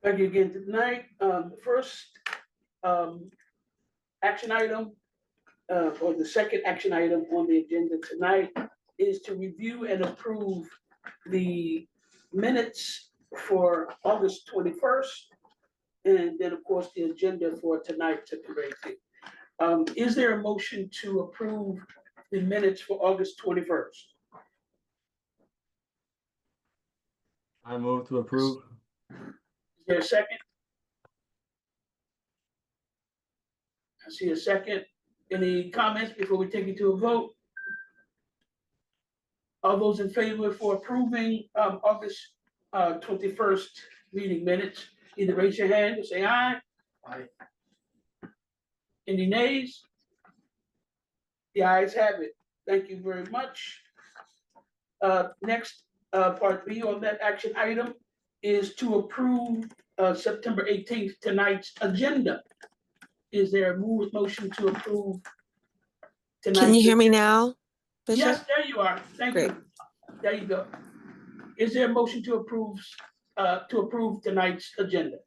Thank you again tonight. The first action item, or the second action item on the agenda tonight is to review and approve the minutes for August 21st. And then, of course, the agenda for tonight, September 18th. Is there a motion to approve the minutes for August 21st? I move to approve. Is there a second? I see a second. Any comments before we take it to a vote? All those in favor for approving August 21st meeting minutes, either raise your hand or say aye. Aye. Any nays? The ayes have it. Thank you very much. Next, part B on that action item is to approve September 18th, tonight's agenda. Is there a motion to approve tonight? Can you hear me now, Bishop? Yes, there you are. Thank Great. you. There you go. Is there a motion to approve tonight's agenda?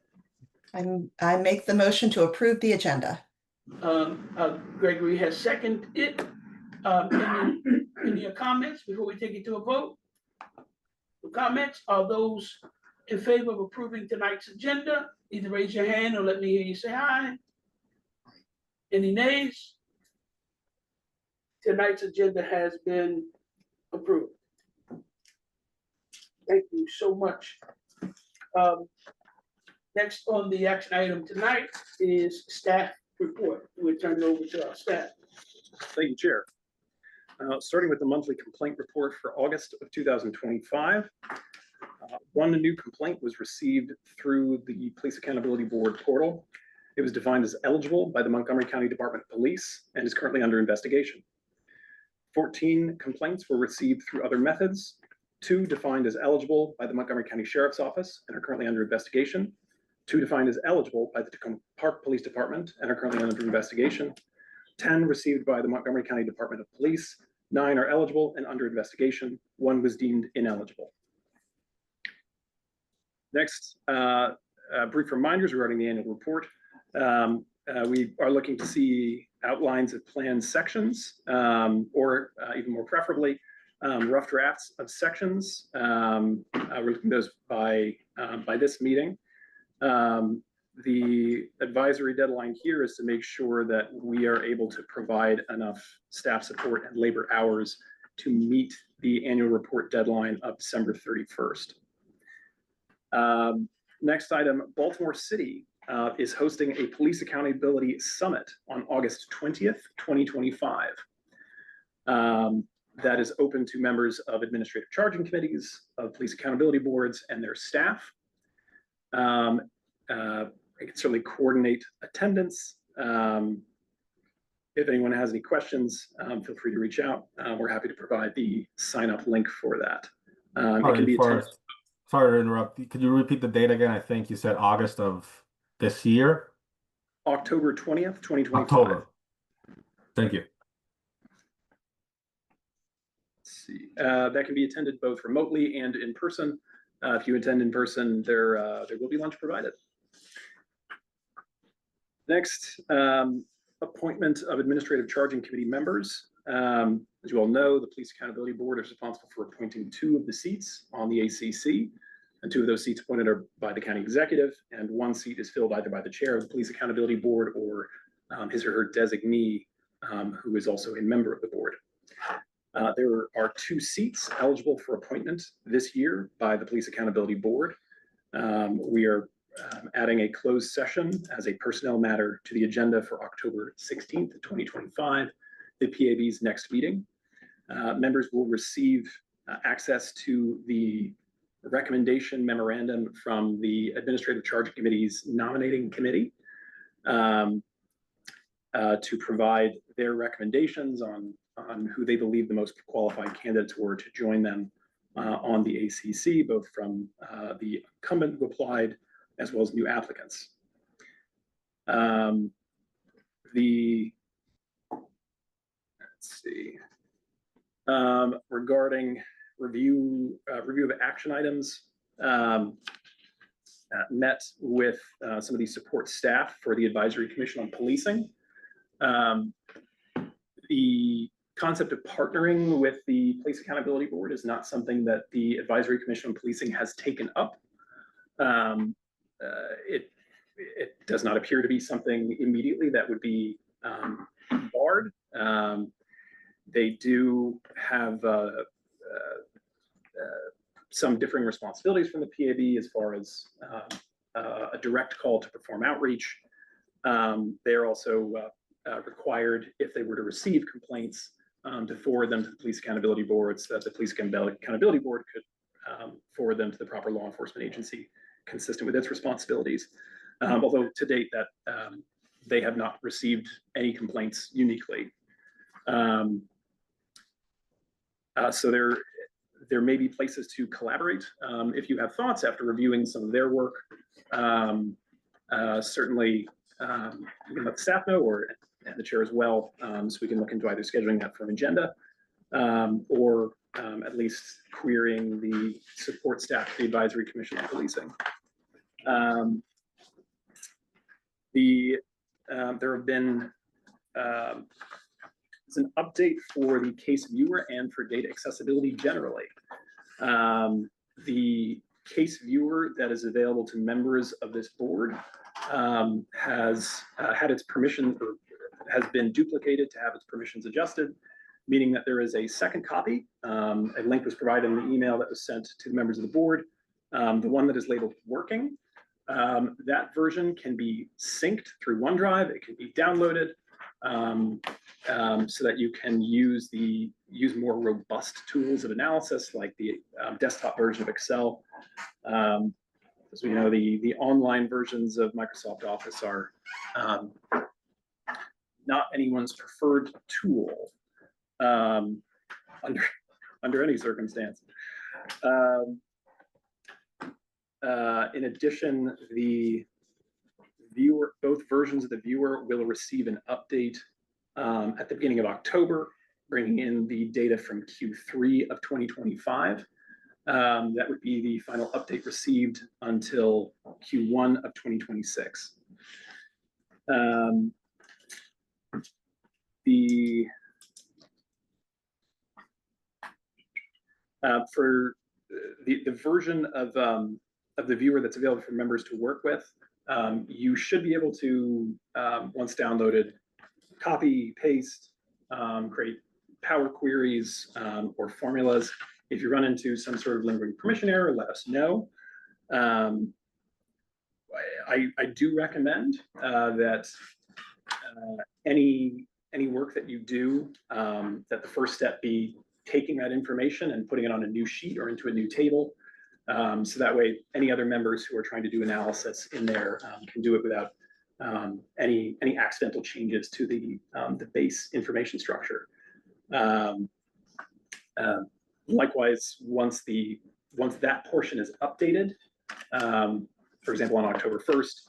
I make the motion to approve the agenda. Gregory has seconded it. Any comments before we take it to a vote? Comments? Are those in favor of approving tonight's agenda? Either raise your hand or let me hear you say aye. Any nays? Tonight's agenda has been approved. Thank you so much. Next on the action item tonight is staff report. We'll turn it over to our staff. Thank you, Chair. Starting with the monthly complaint report for August of 2025. One new complaint was received through the Police Accountability Board portal. It was defined as eligible by the Montgomery County Department of Police and is currently under investigation. 14 complaints were received through other methods, 2 defined as eligible by the Montgomery County Sheriff's Office and are currently under investigation, 2 defined as eligible by the Tacoma Park Police Department and are currently under investigation, 10 received by the Montgomery County Department of Police, 9 are eligible and under investigation, 1 was deemed ineligible. Next, brief reminders regarding the annual report. We are looking to see outlines of planned sections, or even more preferably, rough drafts of sections. We're looking at those by this meeting. The advisory deadline here is to make sure that we are able to provide enough staff support and labor hours to meet the annual report deadline of December 31st. Next item, Baltimore City is hosting a Police Accountability Summit on August 20th, 2025. That is open to members of administrative charging committees, of police accountability boards, and their staff. I can certainly coordinate attendance. If anyone has any questions, feel free to reach out. We're happy to provide the sign-up link for that. It can be Sorry to interrupt. Could you repeat the date again? I think you said August of this year. October 20th, 2025. October. Thank you. Let's see. That can be attended both remotely and in person. If you attend in person, there will be lunch provided. Next, appointment of administrative charging committee members. As you all know, the Police Accountability Board is responsible for appointing 2 of the seats on the ACC, and 2 of those seats appointed are by the county executive, and 1 seat is filled either by the chair of the Police Accountability Board or his or her designee, who is also a member of the board. There are 2 seats eligible for appointment this year by the Police Accountability Board. We are adding a closed session as a personnel matter to the agenda for October 16th, 2025, the PAB's next meeting. Members will receive access to the recommendation memorandum from the Administrative Charging Committee's nominating committee to provide their recommendations on who they believe the most qualified candidates were to join them on the ACC, both from the incumbent who applied as well as new applicants. Let's see. Regarding review of action items, met with some of the support staff for the Advisory Commission on Policing. The concept of partnering with the Police Accountability Board is not something that the Advisory Commission on Policing has taken up. It does not appear to be something immediately that would be barred. They do have some differing responsibilities from the PAB as far as a direct call to perform outreach. They are also required, if they were to receive complaints, to forward them to the Police Accountability Board, so that the Police Accountability Board could forward them to the proper law enforcement agency consistent with its responsibilities. Although to date that they have not received any complaints uniquely. So there may be places to collaborate. If you have thoughts after reviewing some of their work, certainly you can let the staff know, or and the chair as well, so we can look into either scheduling that for an agenda, or at least querying the support staff for the Advisory Commission on Policing. There have been it's an update for the case viewer and for data accessibility generally. The case viewer that is available to members of this board has had its permission, or has been duplicated to have its permissions adjusted, meaning that there is a second copy. A link was provided in the email that was sent to the members of the board. The one that is labeled working, that version can be synced through OneDrive. It can be downloaded so that you can use more robust tools of analysis, like the desktop version of Excel. As we know, the online versions of Microsoft Office are not anyone's preferred tool under any circumstance. In addition, both versions of the viewer will receive an update at the beginning of October, bringing in the data from Q3 of 2025. That would be the final update received until Q1 of 2026. For the version of the viewer that's available for members to work with, you should be able to, once downloaded, copy, paste, create power queries or formulas. If you run into some sort of lingering permission error, let us know. I do recommend that any work that you do, that the first step be taking that information and putting it on a new sheet or into a new table. So that way, any other members who are trying to do analysis in there can do it without any accidental changes to the base information structure. Likewise, once that portion is updated, for example, on October 1st,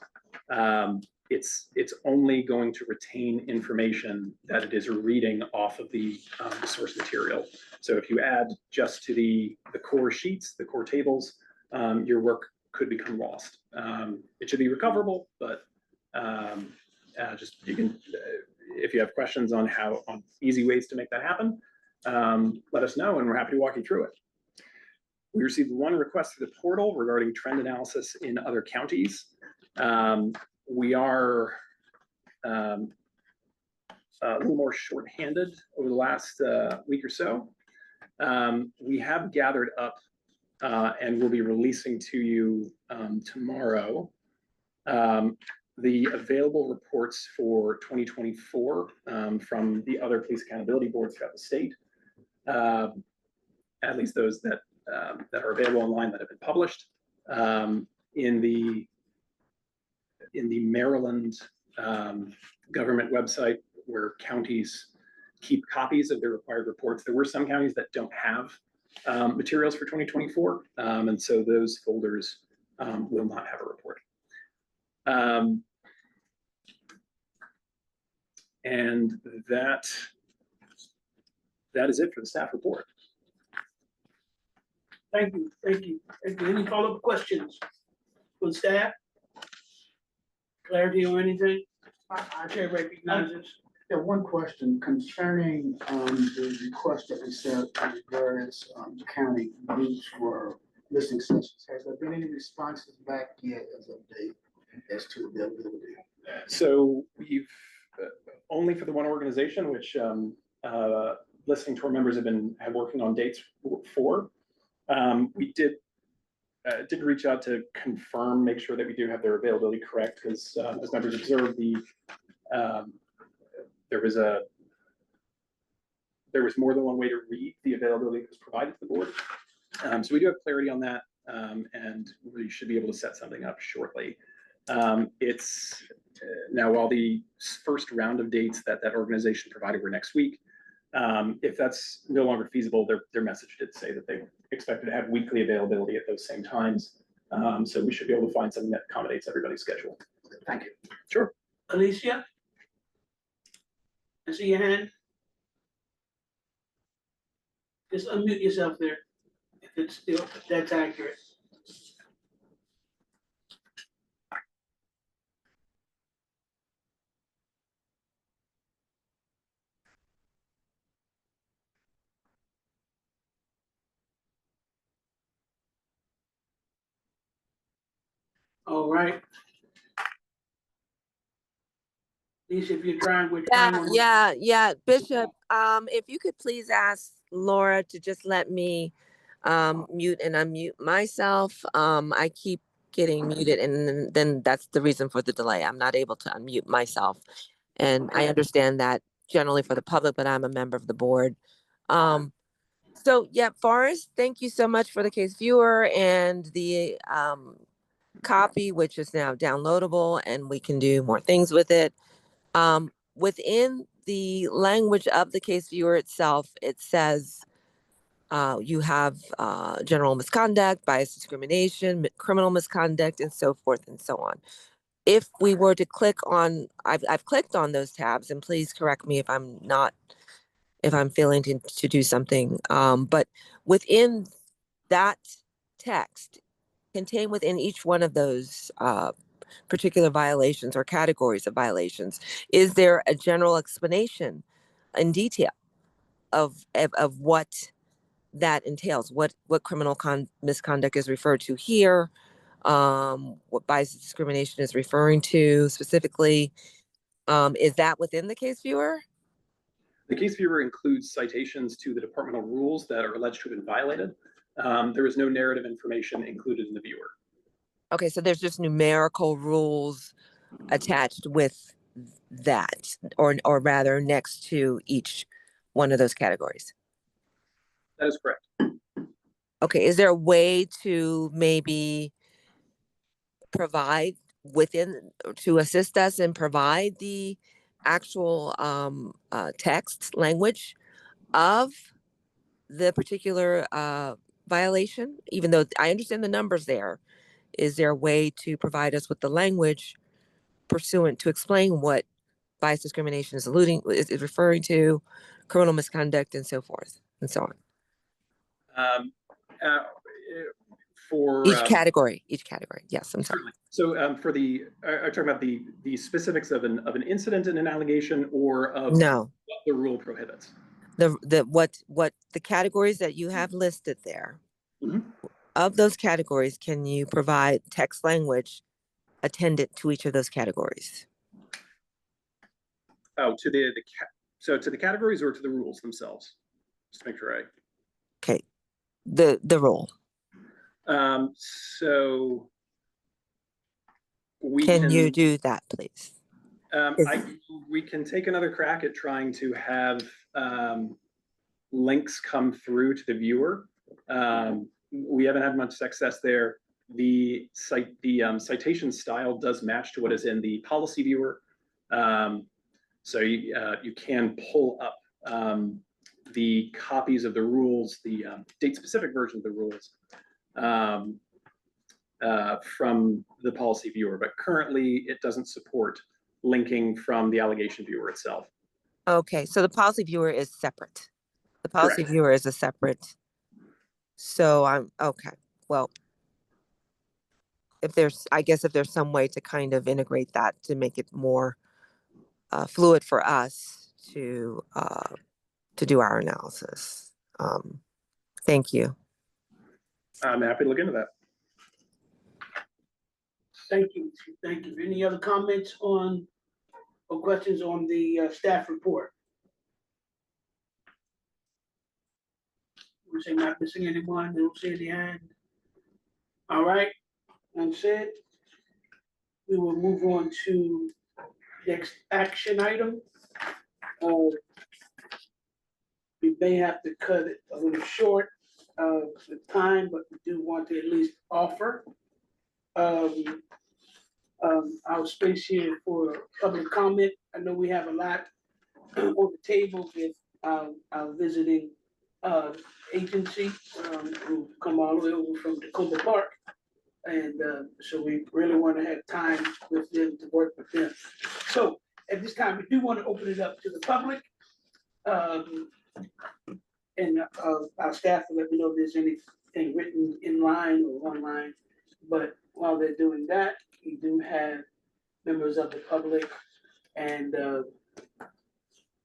it's only going to retain information that it is reading off of the source material. So if you add just to the core sheets, the core tables, your work could become lost. It should be recoverable, but just you can, if you have questions on easy ways to make that happen, let us know, and we're happy to walk you through it. We received one request through the portal regarding trend analysis in other counties. We are a little more shorthanded over the last week or so. We have gathered up and we'll be releasing to you tomorrow the available reports for 2024 from the other police accountability boards throughout the state, at least those that are available online that have been published. In the Maryland government website, where counties keep copies of their required reports, there were some counties that don't have materials for 2024, and so those folders will not have a report. And that is it for the staff report. Thank you. Any follow-up questions? from staff? Clarity or anything? I Chair recognizes. have one question concerning the request that we sent to the various county groups for listening sessions. Has there been any responses back yet as of date as to availability? So we've only for the one organization, which listening to our members have working on dates for. We did reach out to confirm, make sure that we do have their availability correct, because as members observed, there was more than one way to read the availability that was provided to the board. So we do have clarity on that, and we should be able to set something up shortly. It's now, while the first round of dates that organization provided were next week, if that's no longer feasible, their message did say that they expected to have weekly availability at those same times. So we should be able to find something that accommodates everybody's schedule. Thank you. Sure. Alicia? I see your hand. Just unmute yourself there, if that's accurate. All right. Alicia, if you're trying, we're trying. Yeah, Bishop, if you could please ask Laura to just let me mute and unmute myself. I keep getting muted, and then that's the reason for the delay. I'm not able to unmute myself. And I understand that generally for the public, but I'm a member of the board. So yeah, Forrest, thank you so much for the case viewer and the copy, which is now downloadable, and we can do more things with it. Within the language of the case viewer itself, it says you have general misconduct, bias discrimination, criminal misconduct, and so forth and so on. If we were to click on, I've clicked on those tabs, and please correct me if I'm failing to do something. But within that text, contained within each one of those particular violations or categories of violations, is there a general explanation in detail of what that entails, what criminal misconduct is referred to here, what bias discrimination is referring to specifically? Is that within the case viewer? The case viewer includes citations to the departmental rules that are alleged to have been violated. There is no narrative information included in the viewer. Okay, so there's just numerical rules attached with that, or rather next to each one of those categories. That is correct. Okay, is there a way to maybe provide to assist us and provide the actual text language of the particular violation? Even though I understand the numbers there, is there a way to provide us with the language pursuant to explain what bias discrimination is is referring to, criminal misconduct, and so forth and so on? For each category. Yes, I'm sorry. Certainly. So for are you talking about the specifics of an incident and an allegation, or of No, what the rule prohibits? what the categories that you have listed there. Mhm. Of those categories, can you provide text language attendant to each of those categories? Oh, to the categories or to the rules themselves? Just to make sure Okay, the rule. So we Can you do that, please? We can take another crack at trying to have links come through to the viewer. We haven't had much success there. The citation style does match to what is in the policy viewer. So you can pull up the copies of the rules, the date-specific version of the rules from the policy viewer, but currently it doesn't support linking from the allegation viewer itself. Okay, so the policy viewer is separate. The policy Correct. viewer is a separate. So I'm okay. Well, if there's, I guess if there's some way to kind of integrate that to make it more fluid for us to do our analysis. Thank you. I'm happy to look into that. Thank you, thank you. Any other comments on, or questions on the staff report? We say not missing anyone, don't see any hand. All right, that's it. We will move on to next action item. We may have to cut it a little short of the time, but we do want to at least offer our space here for public comment. I know we have a lot on the table with our visiting agency who come all the way over from Dakota Park. And so we really want to have time with them to work with them. So at this time, we do want to open it up to the public. And our staff will let me know if there's anything written in line or online. But while they're doing that, we do have members of the public and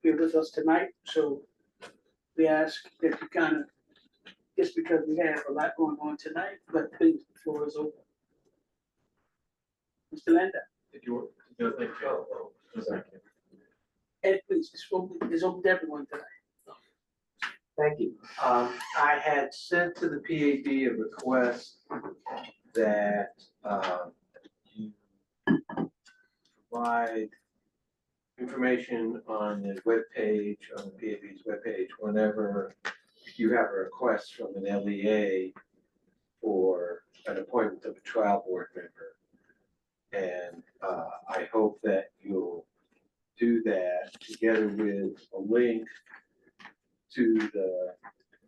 here with us tonight. So we ask that you kind of, just because we have a lot going on tonight, but please, the floor is open. Mr. Landa. If you want, thank you. Ed, please, it's open to everyone tonight. Thank you. I had sent to the PAB a request that you provide information on the webpage, on the PAB's webpage, whenever you have a request from an LEA for an appointment of a trial board member. And I hope that you'll do that together with a link to the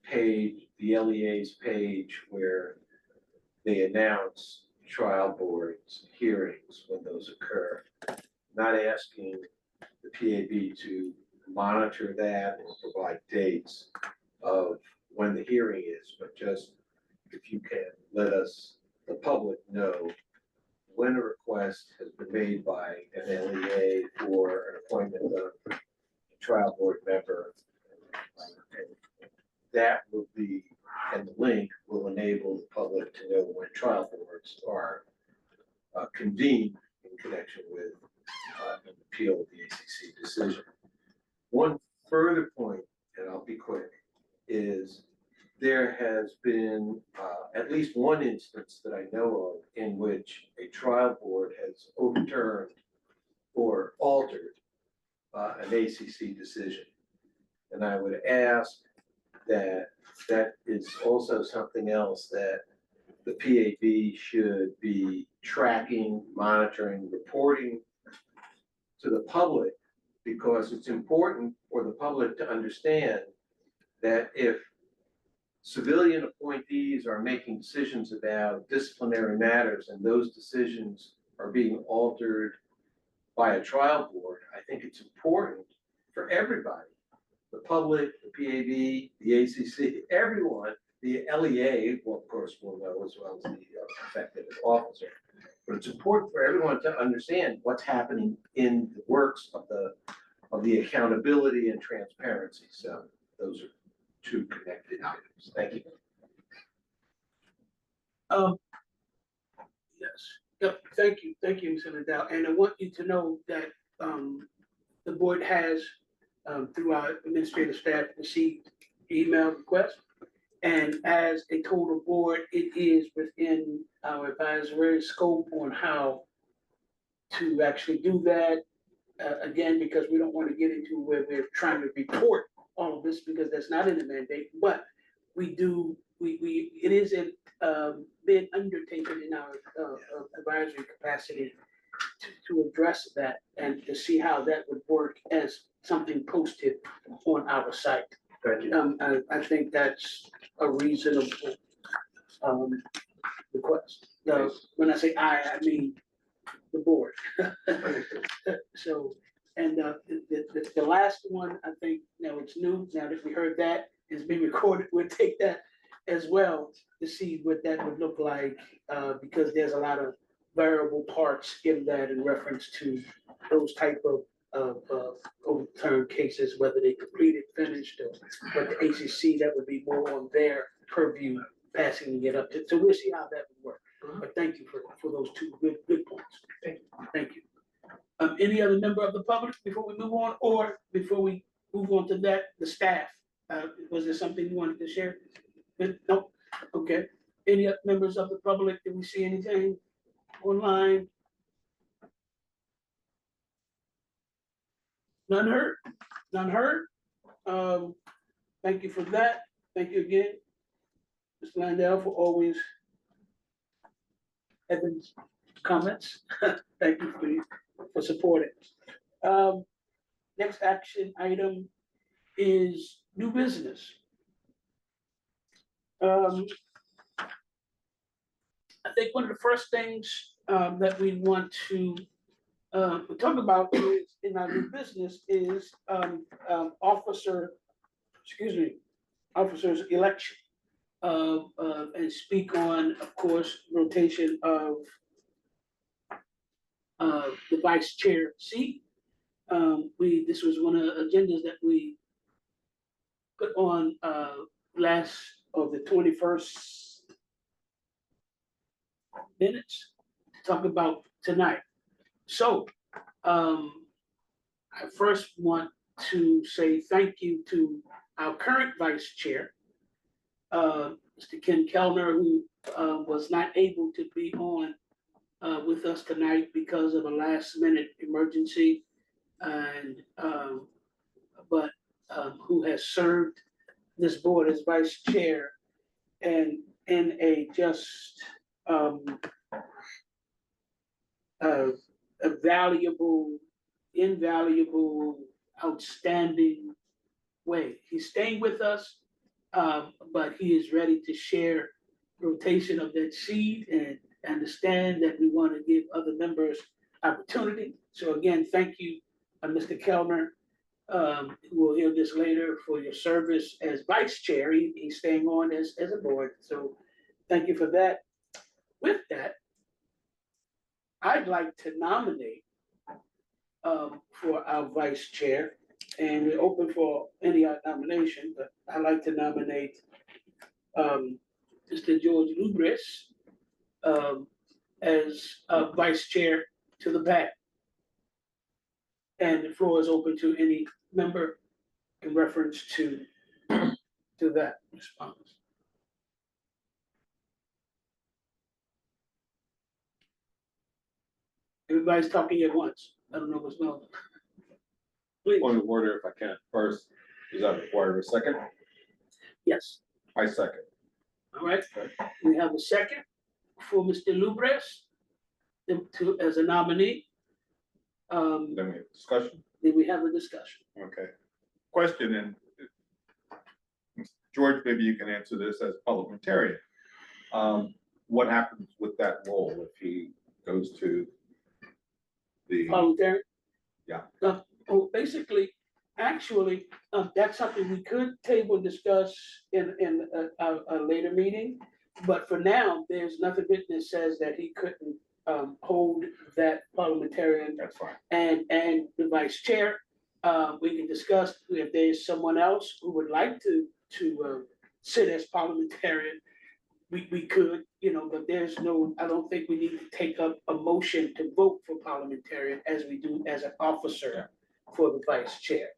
page, the LEA's page, where they announce trial boards hearings when those occur. Not asking the PAB to monitor that or provide dates of when the hearing is, but just if you can let us, the public, know when a request has been made by an LEA for an appointment of a trial board member. And that will be, and the link will enable the public to know when trial boards are convened in connection with an appeal of the ACC decision. One further point, and I'll be quick, is there has been at least one instance that I know of in which a trial board has overturned or altered an ACC decision. And I would ask that that is also something else that the PAB should be tracking, monitoring, reporting to the public, because it's important for the public to understand that if civilian appointees are making decisions about disciplinary matters and those decisions are being altered by a trial board, I think it's important for everybody, the public, the PAB, the ACC, everyone, the LEA, well, of course, will know as well as the affected officer. But it's important for everyone to understand what's happening in the works of the accountability and transparency. So those are two connected items. Thank you. Yes, yep, thank you, Mr. Liddell. And I want you to know that the board has, through our administrative staff, received email requests. And as a total board, it is within our advisory scope on how to actually do that. Again, because we don't want to get into where we're trying to report all of this, because that's not in the mandate, but we do, it is been undertaken in our advisory capacity to address that and to see how that would work as something posted on our site. Thank you. I think that's a reasonable request. When I say I mean the board. So, and the last one, I think, now it's new, now that we heard that, is being recorded, we'll take that as well to see what that would look like, because there's a lot of variable parts in that in reference to those type of overturned cases, whether they completed, finished, or but the ACC, that would be more on their purview, passing it up to, so we'll see how that would work. But thank you for those two good points. Thank you. Any other member of the public before we move on, or before we move on to that, the staff, was there something you wanted to share? No, okay. Any other members of the public, did we see anything online? None heard, none heard. Thank you for that. Thank you again, Mr. Landau, for always having comments. Thank you for supporting. Next action item is new business. I think one of the first things that we want to talk about is, in our new business is officers election. And speak on, of course, rotation of the vice chair seat. This was one of the agendas that we put on last of the 21st minutes to talk about tonight. So I first want to say thank you to our current vice chair, Mr. Ken Kellner, who was not able to be on with us tonight because of a last minute emergency, and but who has served this board as vice chair and in a just a valuable, invaluable, outstanding way. He's staying with us, but he is ready to share rotation of that seed and understand that we want to give other members opportunity. So again, thank you, Mr. Kellner, who will hear this later, for your service as vice chair. He's staying on as a board. So thank you for that. With that, I'd like to nominate for our vice chair, and we're open for any nomination, but I'd like to nominate Mr. George Lubris as vice chair to the back. And the floor is open to any member in reference to that response. Everybody's talking at once. I don't know what's going on. Please. Point of order, if I can, first, does that require a second? Yes. I second. All right. We have a second for Mr. Lubres as a nominee. Then we have discussion. Then we have a discussion. Okay. Question, and George, maybe you can answer this as parliamentarian. What happens with that role if he goes to the Parliamentarian? Yeah. Well, basically, actually, that's something we could table and discuss in a later meeting. But for now, there's nothing written that says that he couldn't hold that parliamentarian. That's fine. And the vice chair. We can discuss if there's someone else who would like to sit as parliamentarian. We could, but there's no, I don't think we need to take up a motion to vote for parliamentarian as we do as an officer for the vice chair.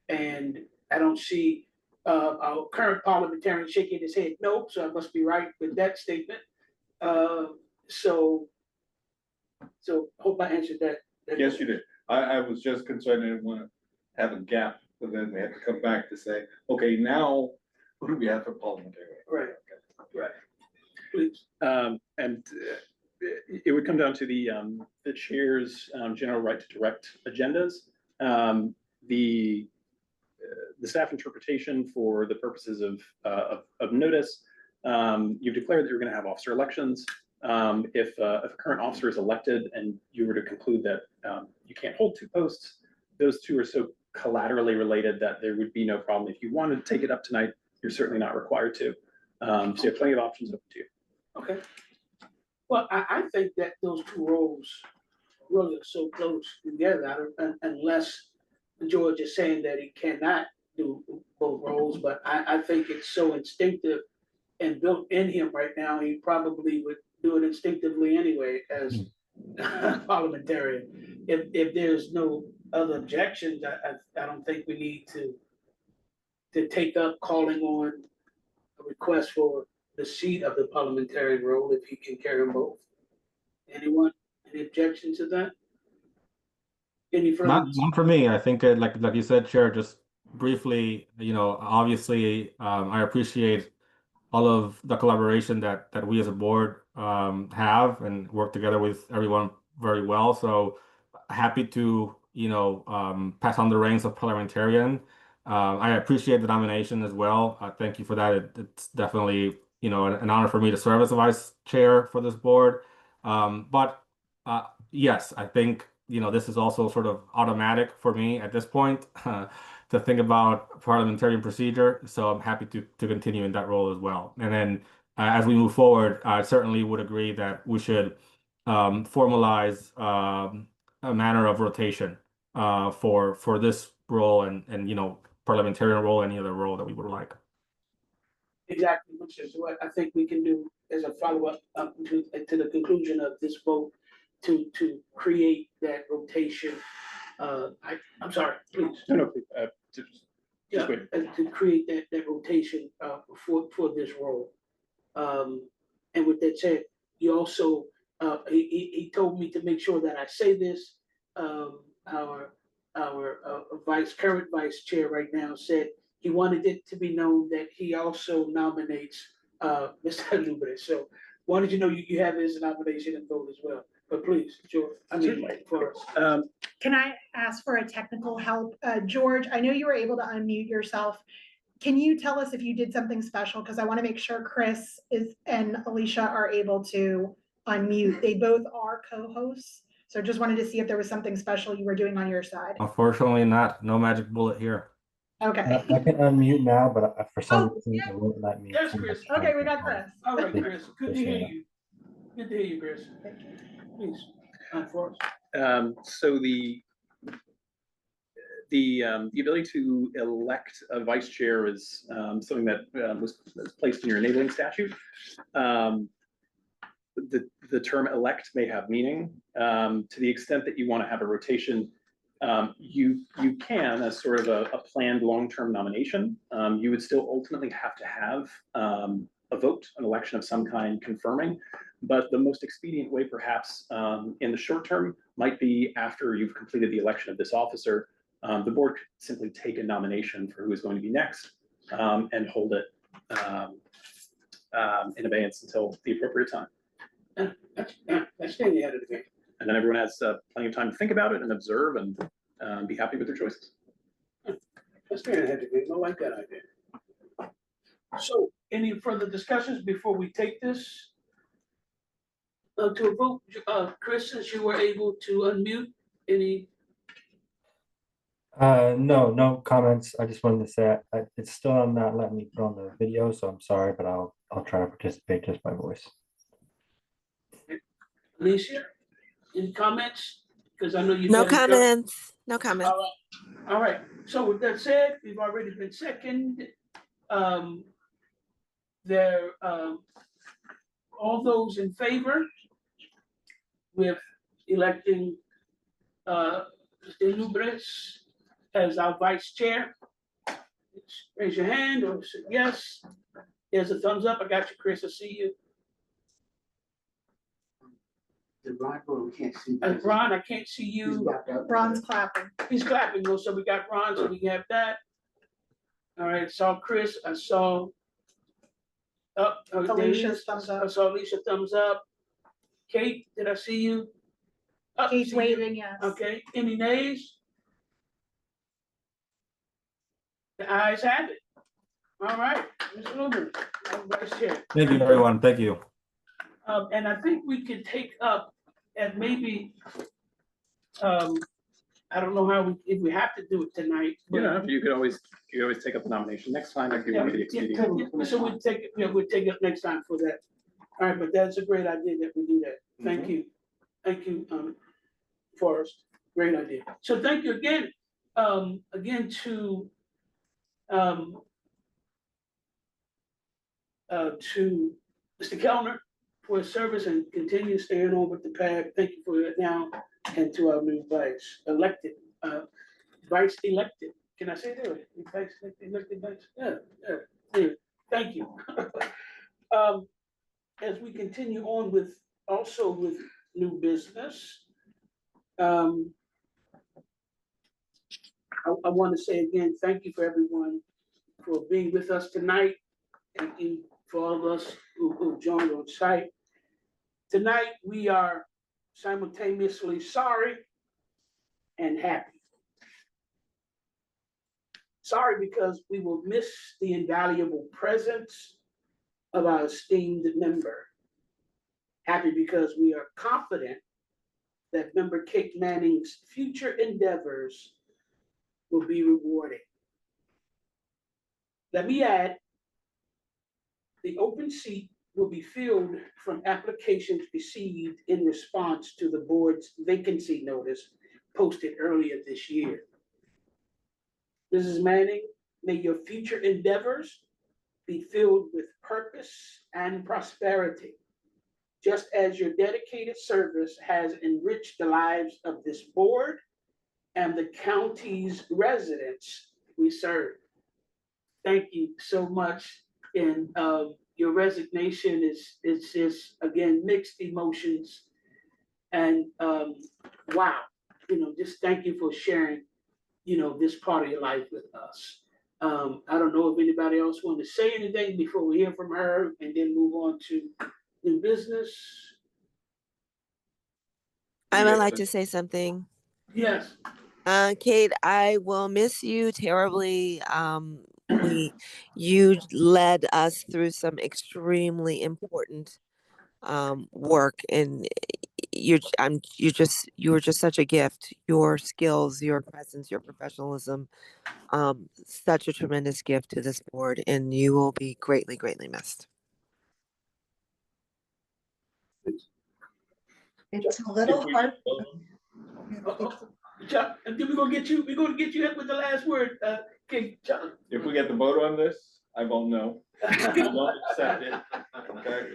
And I don't see our current parliamentarian shaking his head no, so I must be right with that statement. So hope I answered that. Yes, you did. I was just concerned I didn't want to have a gap, but then we have to come back to say, okay, now who do we have for parliamentarian? Right. Okay. Right. Please. And it would come down to the chair's general right to direct agendas. The staff interpretation for the purposes of notice, you've declared that you're going to have officer elections. If a current officer is elected and you were to conclude that you can't hold two posts, those two are so collaterally related that there would be no problem. If you wanted to take it up tonight, you're certainly not required to. So you have plenty of options open to you. Okay. Well, I think that those two roles really are so close together, unless George is saying that he cannot do both roles, but I think it's so instinctive and built in him right now, he probably would do it instinctively anyway as parliamentarian. If there's no other objections, I don't think we need to take up calling on a request for the seat of the parliamentarian role if he can carry them both. Anyone, any objection to that? Any further? Not for me. I think, like you said, Chair, just briefly, obviously, I appreciate all of the collaboration that we as a board have and work together with everyone very well. So happy to, pass on the reins of parliamentarian. I appreciate the nomination as well. Thank you for that. It's definitely, an honor for me to serve as the vice chair for this board. But yes, I think, this is also sort of automatic for me at this point to think about parliamentarian procedure. So I'm happy to continue in that role as well. And then as we move forward, I certainly would agree that we should formalize a manner of rotation for this role and parliamentarian role, any other role that we would like. Exactly, which is what I think we can do as a follow-up to the conclusion of this vote to create that rotation. I'm sorry, please. No, please, Yeah, wait. to create that rotation for this role. And with that said, he also he told me to make sure that I say this. Our current vice chair right now said he wanted it to be known that he also nominates Mr. Lubre. So wanted you to know you have his nomination and vote as well. But please, George, for us. Can I ask for a technical help? George, I know you were able to unmute yourself. Can you tell us if you did something special? Because I want to make sure Chris and Alicia are able to unmute. They both are co-hosts. So just wanted to see if there was something special you were doing on your side. Unfortunately not. No magic bullet here. Okay. I can unmute now, but for some Oh, reason yeah. it won't let me. Yes, Chris. Okay, we got Chris. All right, Chris. Good to hear you. Good to hear you, Chris. Please, for us. So the ability to elect a vice chair is something that was placed in your enabling statute. The term elect may have meaning. To the extent that you want to have a rotation, you can, as sort of a planned long-term nomination, you would still ultimately have to have a vote, an election of some kind confirming. But the most expedient way, perhaps, in the short term might be after you've completed the election of this officer, the board could simply take a nomination for who is going to be next and hold it in abeyance until the appropriate time. That's staying ahead of the game. And then everyone has plenty of time to think about it and observe and be happy with their choices. That's staying ahead of the game. I like that idea. So, any further discussions before we take this to a vote? Chris, since you were able to unmute, any? No comments. I just wanted to say it's still not letting me put on the video, so I'm sorry, but I'll try to participate just by voice. Alicia, any comments? Because I know you. No comments. No comments. All right. So with that said, we've already been second. All those in favor with electing Mr. Lubres as our vice chair, raise your hand or say yes. There's a thumbs up. I got you, Chris. I see you. Ron, we can't see. Ron, I can't see you. Ron's clapping. He's clapping. So we got Ron, so we have that. All right, saw Chris. I saw Alicia's thumbs up. I saw Alicia thumbs up. Kate, did I see you? Kate's see you. waving, yes. Okay, any nays? The ayes have it. All right, Mr. Luber, Vice Chair. Thank you, everyone. Thank you. And I think we could take up and maybe, I I don't know how if we have to do it tonight. You but- know, you could always take up the nomination. Next time, I give you the expedient. Yeah, so we'll take it next time for that. All right, but that's a great idea that we do that. Thank you. Thank you, Forrest. Great idea. So thank you again, to Mr. Kellner for his service and continue staying on with the pad. Thank you for it now, and to our new vice elected. Can I say that? Elected vice? Yeah. Thank you. As we continue on with new business, I want to say again, thank you for everyone for being with us tonight. Thank you for all of us who joined on site. Tonight, we are simultaneously sorry and happy. Sorry because we will miss the invaluable presence of our esteemed member. Happy because we are confident that member Kate Manning's future endeavors will be rewarding. Let me add, the open seat will be filled from applications received in response to the board's vacancy notice posted earlier this year. Mrs. Manning, may your future endeavors be filled with purpose and prosperity, just as your dedicated service has enriched the lives of this board and the county's residents we serve. Thank you so much. And your resignation is just, again, mixed emotions. And wow, just thank you for sharing, this part of your life with us. I don't know if anybody else want to say anything before we hear from her and then move on to new business. I would like to say something. Yes. Kate, I will miss you terribly. You led us through some extremely important work, and you were just such a gift. Your skills, your presence, your professionalism, such a tremendous gift to this board, and you will be greatly, greatly missed. It's a little hard. Chuck, and then we're gonna get you up with the last word, King Chuck. If we get the vote on this, I won't know. I won't accept it. Okay.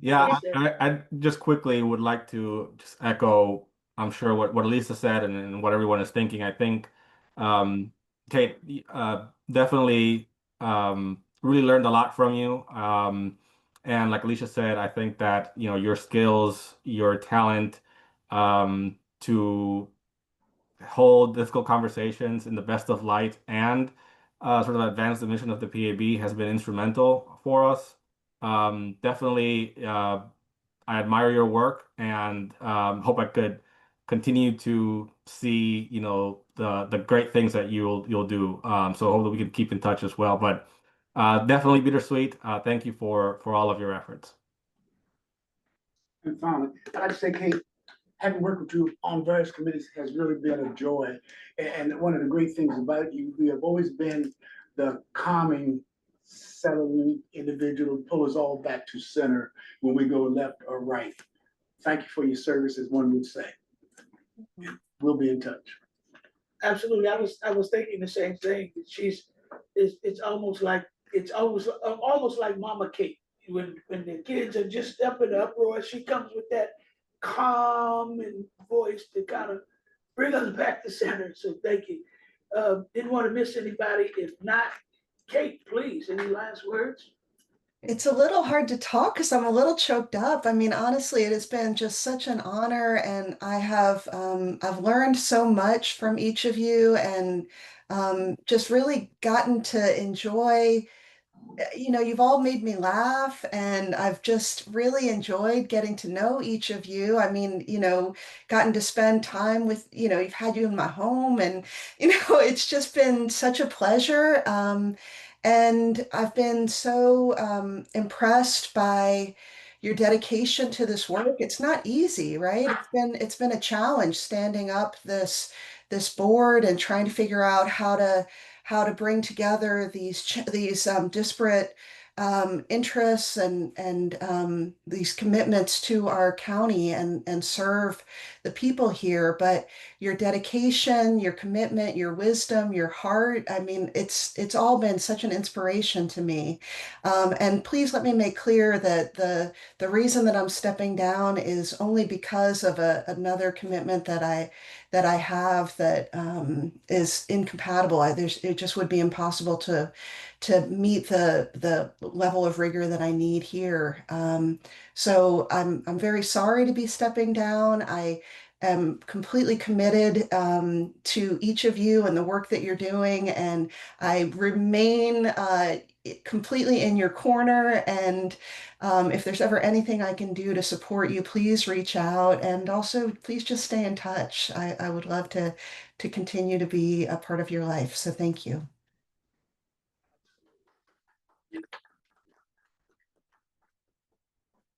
Yeah, I just quickly would like to just echo, I'm sure what Lisa said and what everyone is thinking. I think Kate, definitely really learned a lot from you. And like Alicia said, I think that your skills, your talent to hold difficult conversations in the best of light and sort of advance the mission of the PAB has been instrumental for us. Definitely, I admire your work and hope I could continue to see, the great things that you'll do. So hopefully we can keep in touch as well. But definitely bittersweet. Thank you for all of your efforts. And finally, I'd like to say, Kate, having worked with you on various committees has really been a joy. And one of the great things about you have always been the calming, settling individual, pull us all back to center when we go left or right. Thank you for your service, as one would say. We'll be in touch. Absolutely. I was thinking the same thing. It's almost like Mama Kate. When the kids are just up in the uproar, she comes with that calm and voice to kind of bring us back to center. So thank you. Didn't want to miss anybody. If not, Kate, please, any last words? It's a little hard to talk because I'm a little choked up. I mean, honestly, it has been just such an honor, and I've learned so much from each of you, and just really gotten to enjoy. You've all made me laugh, and I've just really enjoyed getting to know each of you. I mean, gotten to spend time with, you've had you in my home, and, it's just been such a pleasure. And I've been so impressed by your dedication to this work. It's not easy, right? It's been a challenge standing up this board and trying to figure out how to bring together these disparate interests and these commitments to our county and serve the people here. But your dedication, your commitment, your wisdom, your heart, I mean, it's all been such an inspiration to me. And please let me make clear that the reason that I'm stepping down is only because of another commitment that I have that is incompatible. It just would be impossible to meet the level of rigor that I need here. So I'm very sorry to be stepping down. I am completely committed to each of you and the work that you're doing, and I remain completely in your corner. And if there's ever anything I can do to support you, please reach out, and also please just stay in touch. I would love to continue to be a part of your life. So thank you.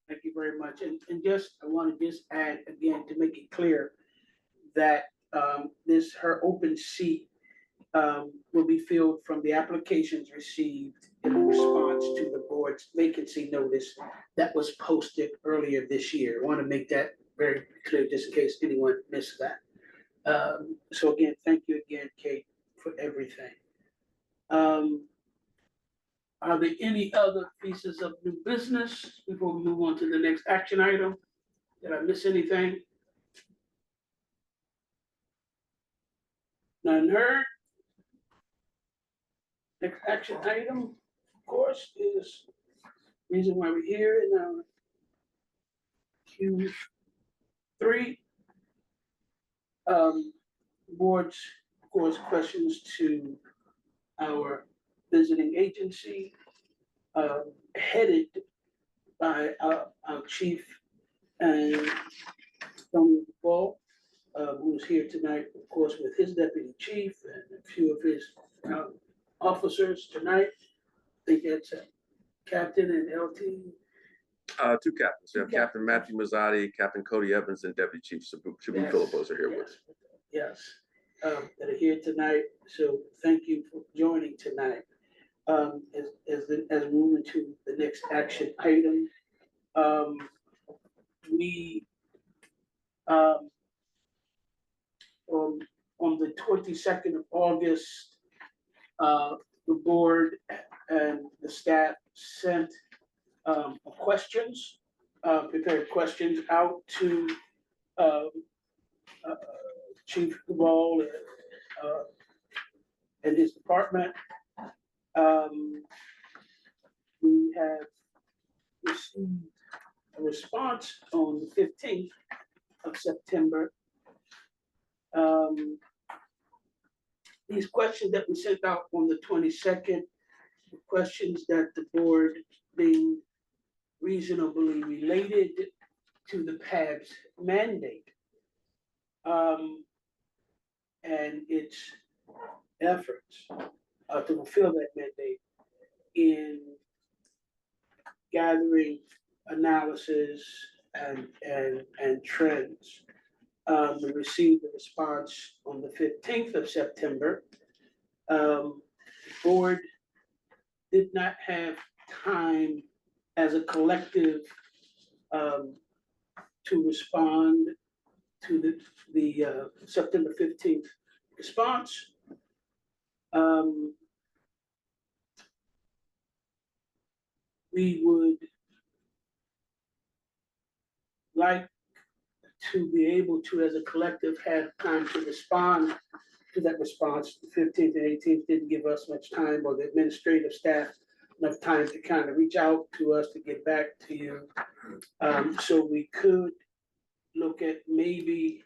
Thank you very much. And just, I want to just add again to make it clear that her open seat will be filled from the applications received in response to the board's vacancy notice that was posted earlier this year. I want to make that very clear just in case anyone missed that. So again, thank you again, Kate, for everything. Are there any other pieces of new business before we move on to the next action item? Did I miss anything? None heard. Next action item, of course, is reason why we're here in our Q3. Board's, of course, questions to our visiting agency, headed by our chief and Tony Ball, who's here tonight, of course, with his deputy chief and a few of his officers tonight. I think it's Captain and LT. Two captains. We have Captain Matthew Mazzotti, Captain Cody Evans, and Deputy Chief Shabu Philippos are here with us. Yes, that are here tonight. So thank you for joining tonight. As we move into the next action item, we on the 22nd of August, the board and the staff sent questions, prepared questions out to Chief Ball and his department. We have received a response on the 15th of September. These questions that we sent out on the 22nd, the questions that the board being reasonably related to the PAB's mandate and its efforts to fulfill that mandate in gathering analysis and trends. We received a response on the 15th of September. The board did not have time as a collective to respond to the September 15th response. We would like to be able to, as a collective, have time to respond to that response. The 15th and 18th didn't give us much time, or the administrative staff enough time to kind of reach out to us to get back to you. So we could look at maybe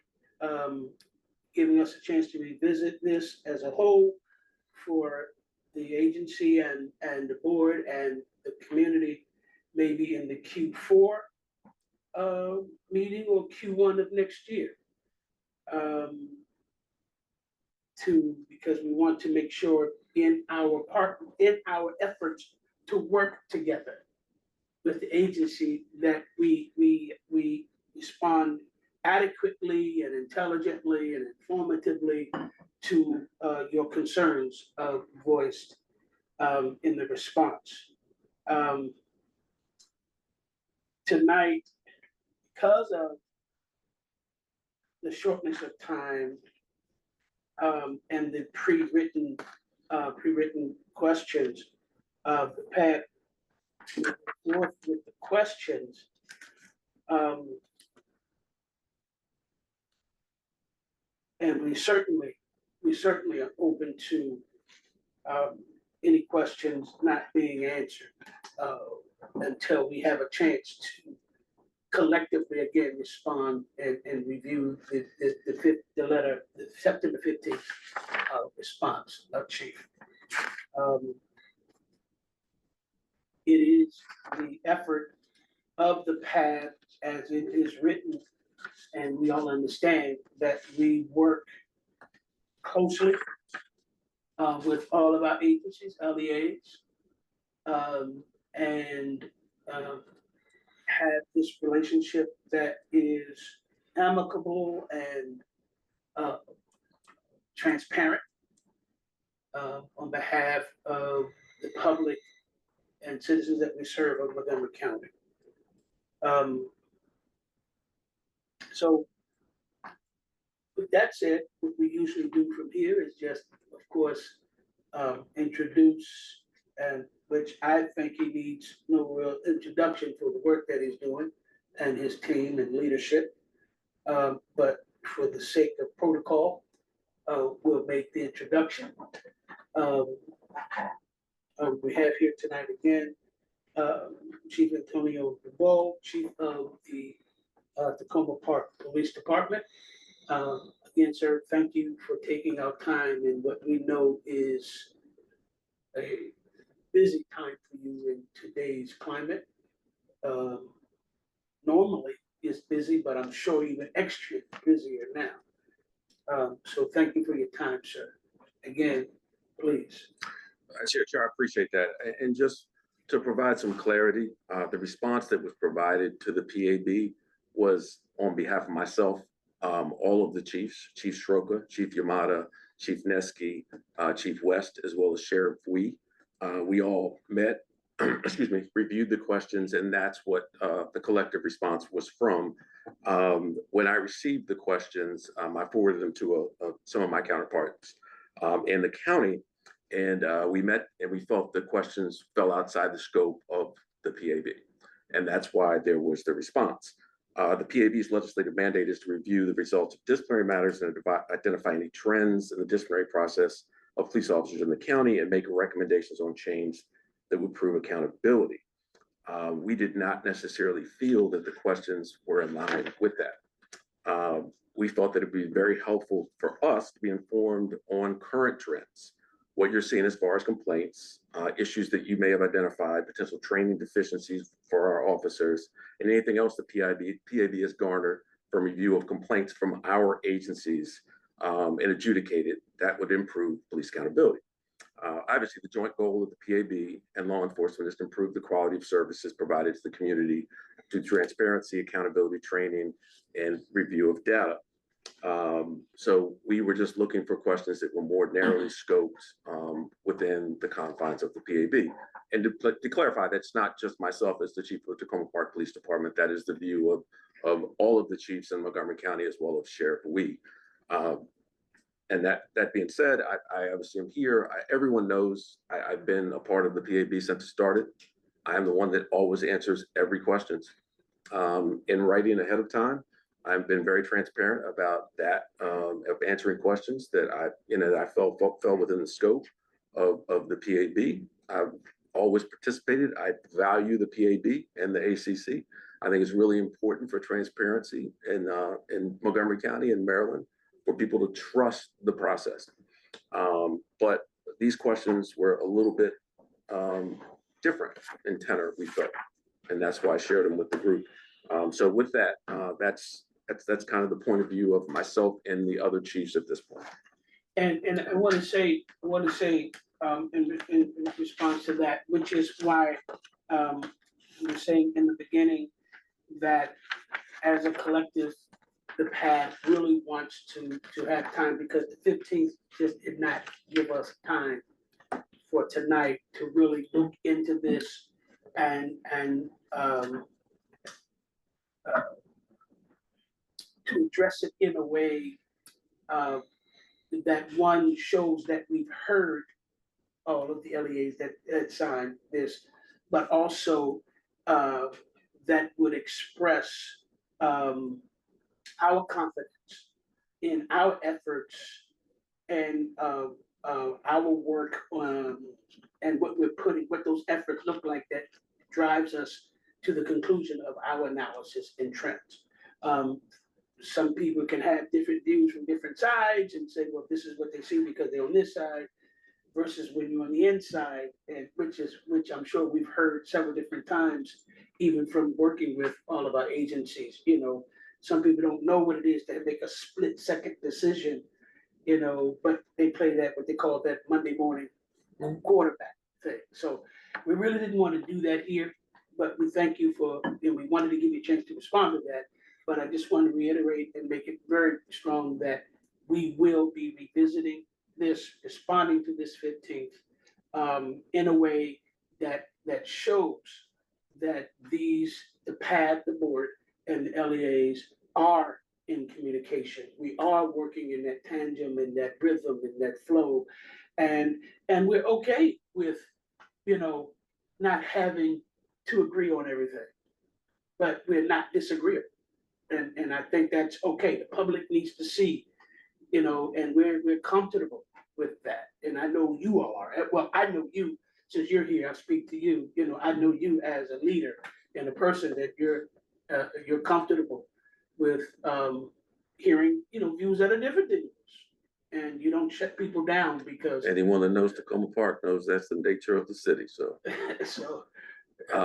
giving us a chance to revisit this as a whole for the agency and the board and the community, maybe in the Q4 meeting or Q1 of next year. Because we want to make sure in our efforts to work together, with the agency that we respond adequately and intelligently and informatively to your concerns voiced in the response. Tonight, because of the shortness of time and the pre-written questions, the path forth with the questions. And we certainly are open to any questions not being answered until we have a chance to collectively again respond and review the letter, the September 15th response of Chief. It is the effort of the path as it is written, and we all understand that we work closely with all of our agencies, LEAs, and have this relationship that is amicable and transparent on behalf of the public and citizens that we serve of Montgomery County. So with that said, what we usually do from here is just, of course, introduce, and which I think he needs no real introduction for the work that he's doing and his team and leadership. But for the sake of protocol, we'll make the introduction. We have here tonight again, Chief Antonio DeVoe, Chief of the Tacoma Park Police Department. Again, sir, thank you for taking our time in what we know is a busy time for you in today's climate. Normally it's busy, but I'm sure even extra busier now. So thank you for your time, sir. Again, please. Chair, I appreciate that. And just to provide some clarity, the response that was provided to the PAB was on behalf of myself, all of the chiefs, Chief Schroka, Chief Yamada, Chief Neski, Chief West, as well as Sheriff Wee. We all met, excuse me, reviewed the questions, and that's what the collective response was from. When I received the questions, I forwarded them to some of my counterparts in the county, and we met and we felt the questions fell outside the scope of the PAB. And that's why there was the response. The PAB's legislative mandate is to review the results of disciplinary matters and identify any trends in the disciplinary process of police officers in the county and make recommendations on change that would prove accountability. We did not necessarily feel that the questions were in line with that. We thought that it'd be very helpful for us to be informed on current trends, what you're seeing as far as complaints, issues that you may have identified, potential training deficiencies for our officers, and anything else the PAB has garnered from review of complaints from our agencies and adjudicated that would improve police accountability. Obviously, the joint goal of the PAB and law enforcement is to improve the quality of services provided to the community through transparency, accountability, training, and review of data. So we were just looking for questions that were more narrowly scoped within the confines of the PAB. And to clarify, that's not just myself as the chief of the Tacoma Park Police Department. That is the view of all of the chiefs in Montgomery County, as well as Sheriff Wee. And that being said, I obviously am here. Everyone knows I've been a part of the PAB since it started. I am the one that always answers every question in writing ahead of time. I've been very transparent about that, of answering questions that I felt fell within the scope of the PAB. I've always participated. I value the PAB and the ACC. I think it's really important for transparency in Montgomery County and Maryland for people to trust the process. But these questions were a little bit different in tenor, we felt, and that's why I shared them with the group. So with that, that's kind of the point of view of myself and the other chiefs at this point. And I want to say in response to that, which is why we were saying in the beginning that as a collective, the PAD really wants to have time because the 15th just did not give us time for tonight to really look into this and to address it in a way that one shows that we've heard all of the LEAs that had signed this, but also that would express our confidence in our efforts and our work and what we're putting, what those efforts look like that drives us to the conclusion of our analysis and trends. Some people can have different views from different sides and say, well, this is what they see because they're on this side, versus when you're on the inside, and which I'm sure we've heard several different times, even from working with all of our agencies. You know, some people don't know what it is to make a split-second decision, you know, but they play that, what they call that Monday morning quarterback thing. So we really didn't want to do that here, but we thank you for, you know, we wanted to give you a chance to respond to that. But I just want to reiterate and make it very strong that we will be revisiting this, responding to this 15th in a way that shows that the PAD, the board, and the LEAs are in communication. We are working in that tandem, in that rhythm, in that flow, and we're okay with, you know, not having to agree on everything, but we're not disagreeable. And I think that's okay. The public needs to see, you know, and we're comfortable with that. And I know you all are. Well, I know you, since you're here, I speak to you, you know, I know you as a leader and a person that you're comfortable with hearing, you know, views that are different than yours. And you don't shut people down because Anyone that knows Tacoma Park knows that's the nature of the city, so.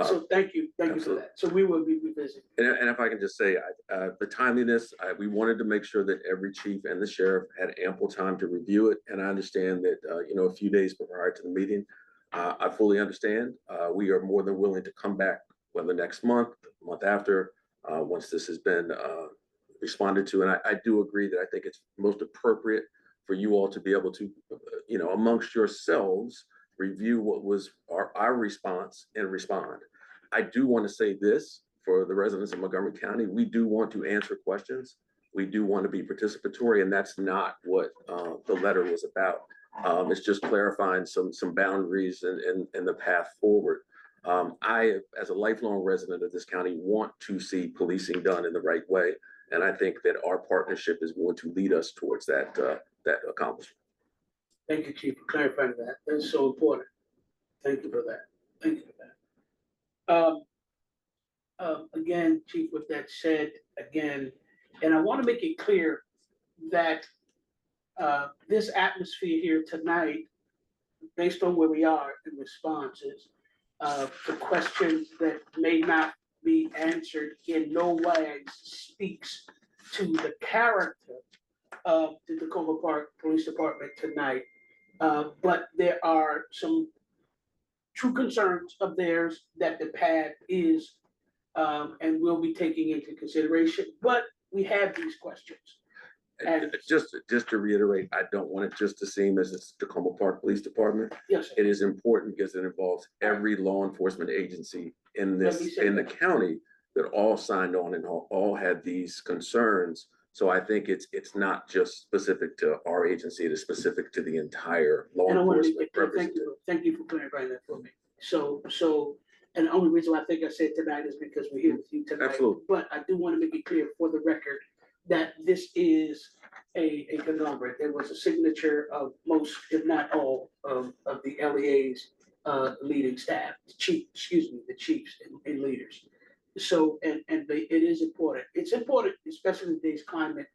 so thank you for that. So we will be revisiting. And if I can just say, the timeliness, we wanted to make sure that every chief and the sheriff had ample time to review it. And I understand that, you know, a few days prior to the meeting, I fully understand. We are more than willing to come back, whether next month, month after, once this has been responded to. And I do agree that I think it's most appropriate for you all to be able to, you know, amongst yourselves, review what was our response and respond. I do want to say this for the residents of Montgomery County. We do want to answer questions. We do want to be participatory, and that's not what the letter was about. It's just clarifying some boundaries and the path forward. I, as a lifelong resident of this county, want to see policing done in the right way. And I think that our partnership is going to lead us towards that accomplishment. Thank you, Chief, for clarifying that. That's so important. Thank you for that. Thank you for that. Again, Chief, with that said, again, and I want to make it clear that this atmosphere here tonight, based on where we are in responses, the questions that may not be answered in no way speaks to the character of the Tacoma Park Police Department tonight. But there are some true concerns of theirs that the PAD is and will be taking into consideration. But we have these questions. And just to reiterate, I don't want it just to seem as it's Tacoma Park Police Department. yes, sir. It is important because it involves every law enforcement agency in the county that all signed on and all had these concerns. So I think it's not just specific to our agency, it is specific to the entire law enforcement. Thank you for clarifying that for me. So, and the only reason why I think I said tonight is because we're here with you tonight. Absolutely. But I do want to make it clear for the record that this is a conglomerate. There was a signature of most, if not all, of the LEA's leading staff, the chiefs and leaders. So, and it is important. It's important, especially in today's climate,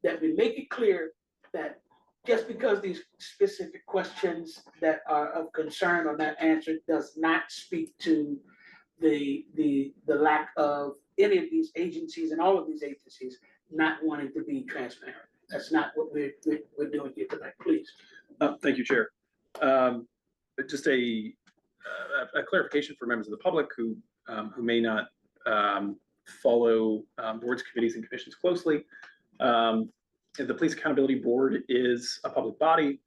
that we make it clear that just because these specific questions that are of concern are not answered does not speak to the lack of any of these agencies and all of these agencies not wanting to be transparent. That's not what we're doing here tonight, please. Thank you, Chair. Just a clarification for members of the public who who may not follow boards, committees, and commissions closely, the Police Accountability Board is a public body.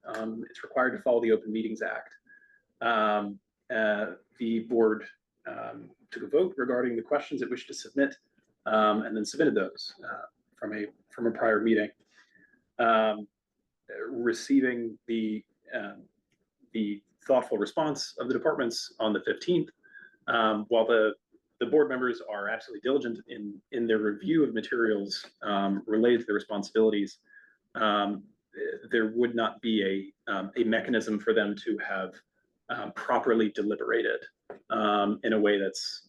It's required to follow the Open Meetings Act. The board took a vote regarding the questions it wished to submit, and then submitted those from a prior meeting. Receiving the thoughtful response of the departments on the 15th, while the board members are absolutely diligent in their review of materials related to their responsibilities, there would not be a mechanism for them to have properly deliberated in a way that's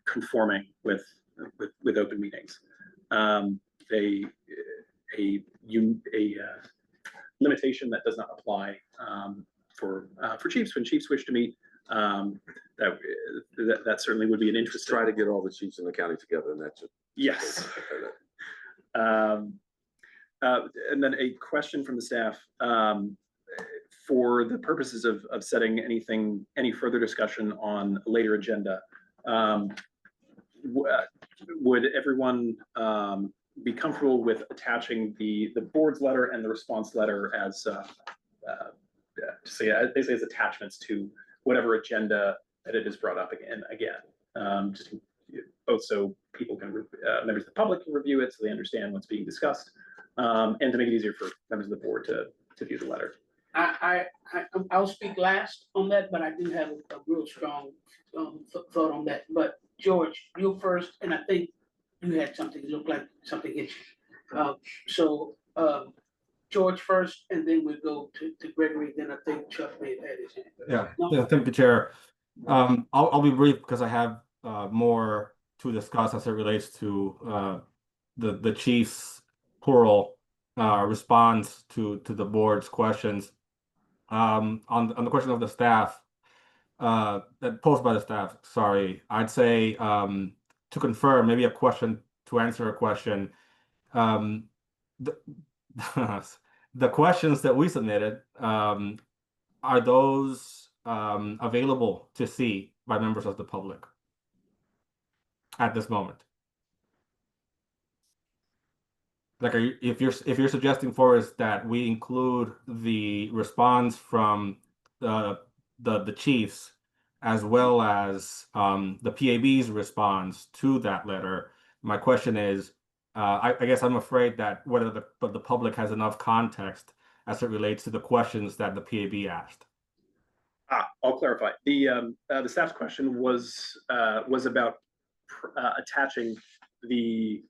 conforming with open meetings. A limitation that does not apply for chiefs when chiefs wish to meet. That certainly would be an interest. Try to get all the chiefs in the county together, and that's it. Yes. And then a question from the staff. For the purposes of setting any further discussion on a later agenda, would everyone be comfortable with attaching the board's letter and the response letter as basically as attachments to whatever agenda that it is brought up again, just both so people can, members of the public can review it so they understand what's being discussed, and to make it easier for members of the board to view the letter. I'll speak last on that, but I do have a real strong thought on that. But George, you first, and I think you had something, it looked like something hit you. George first, and then we'll go to Gregory, then I think Chuck may have had his hand. Yeah, thank you, Chair. I'll be brief because I have more to discuss as it relates to the chief's plural response to the board's questions. On the question of the staff, that posed by the staff, sorry, I'd say to confirm, maybe a question to answer a question. The questions that we submitted, are those available to see by members of the public at this moment? Like, if you're suggesting for us that we include the response from the chiefs as well as the PAB's response to that letter, my question is, I guess I'm afraid that whether the public has enough context as it relates to the questions that the PAB asked. I'll clarify. The staff's question was about attaching the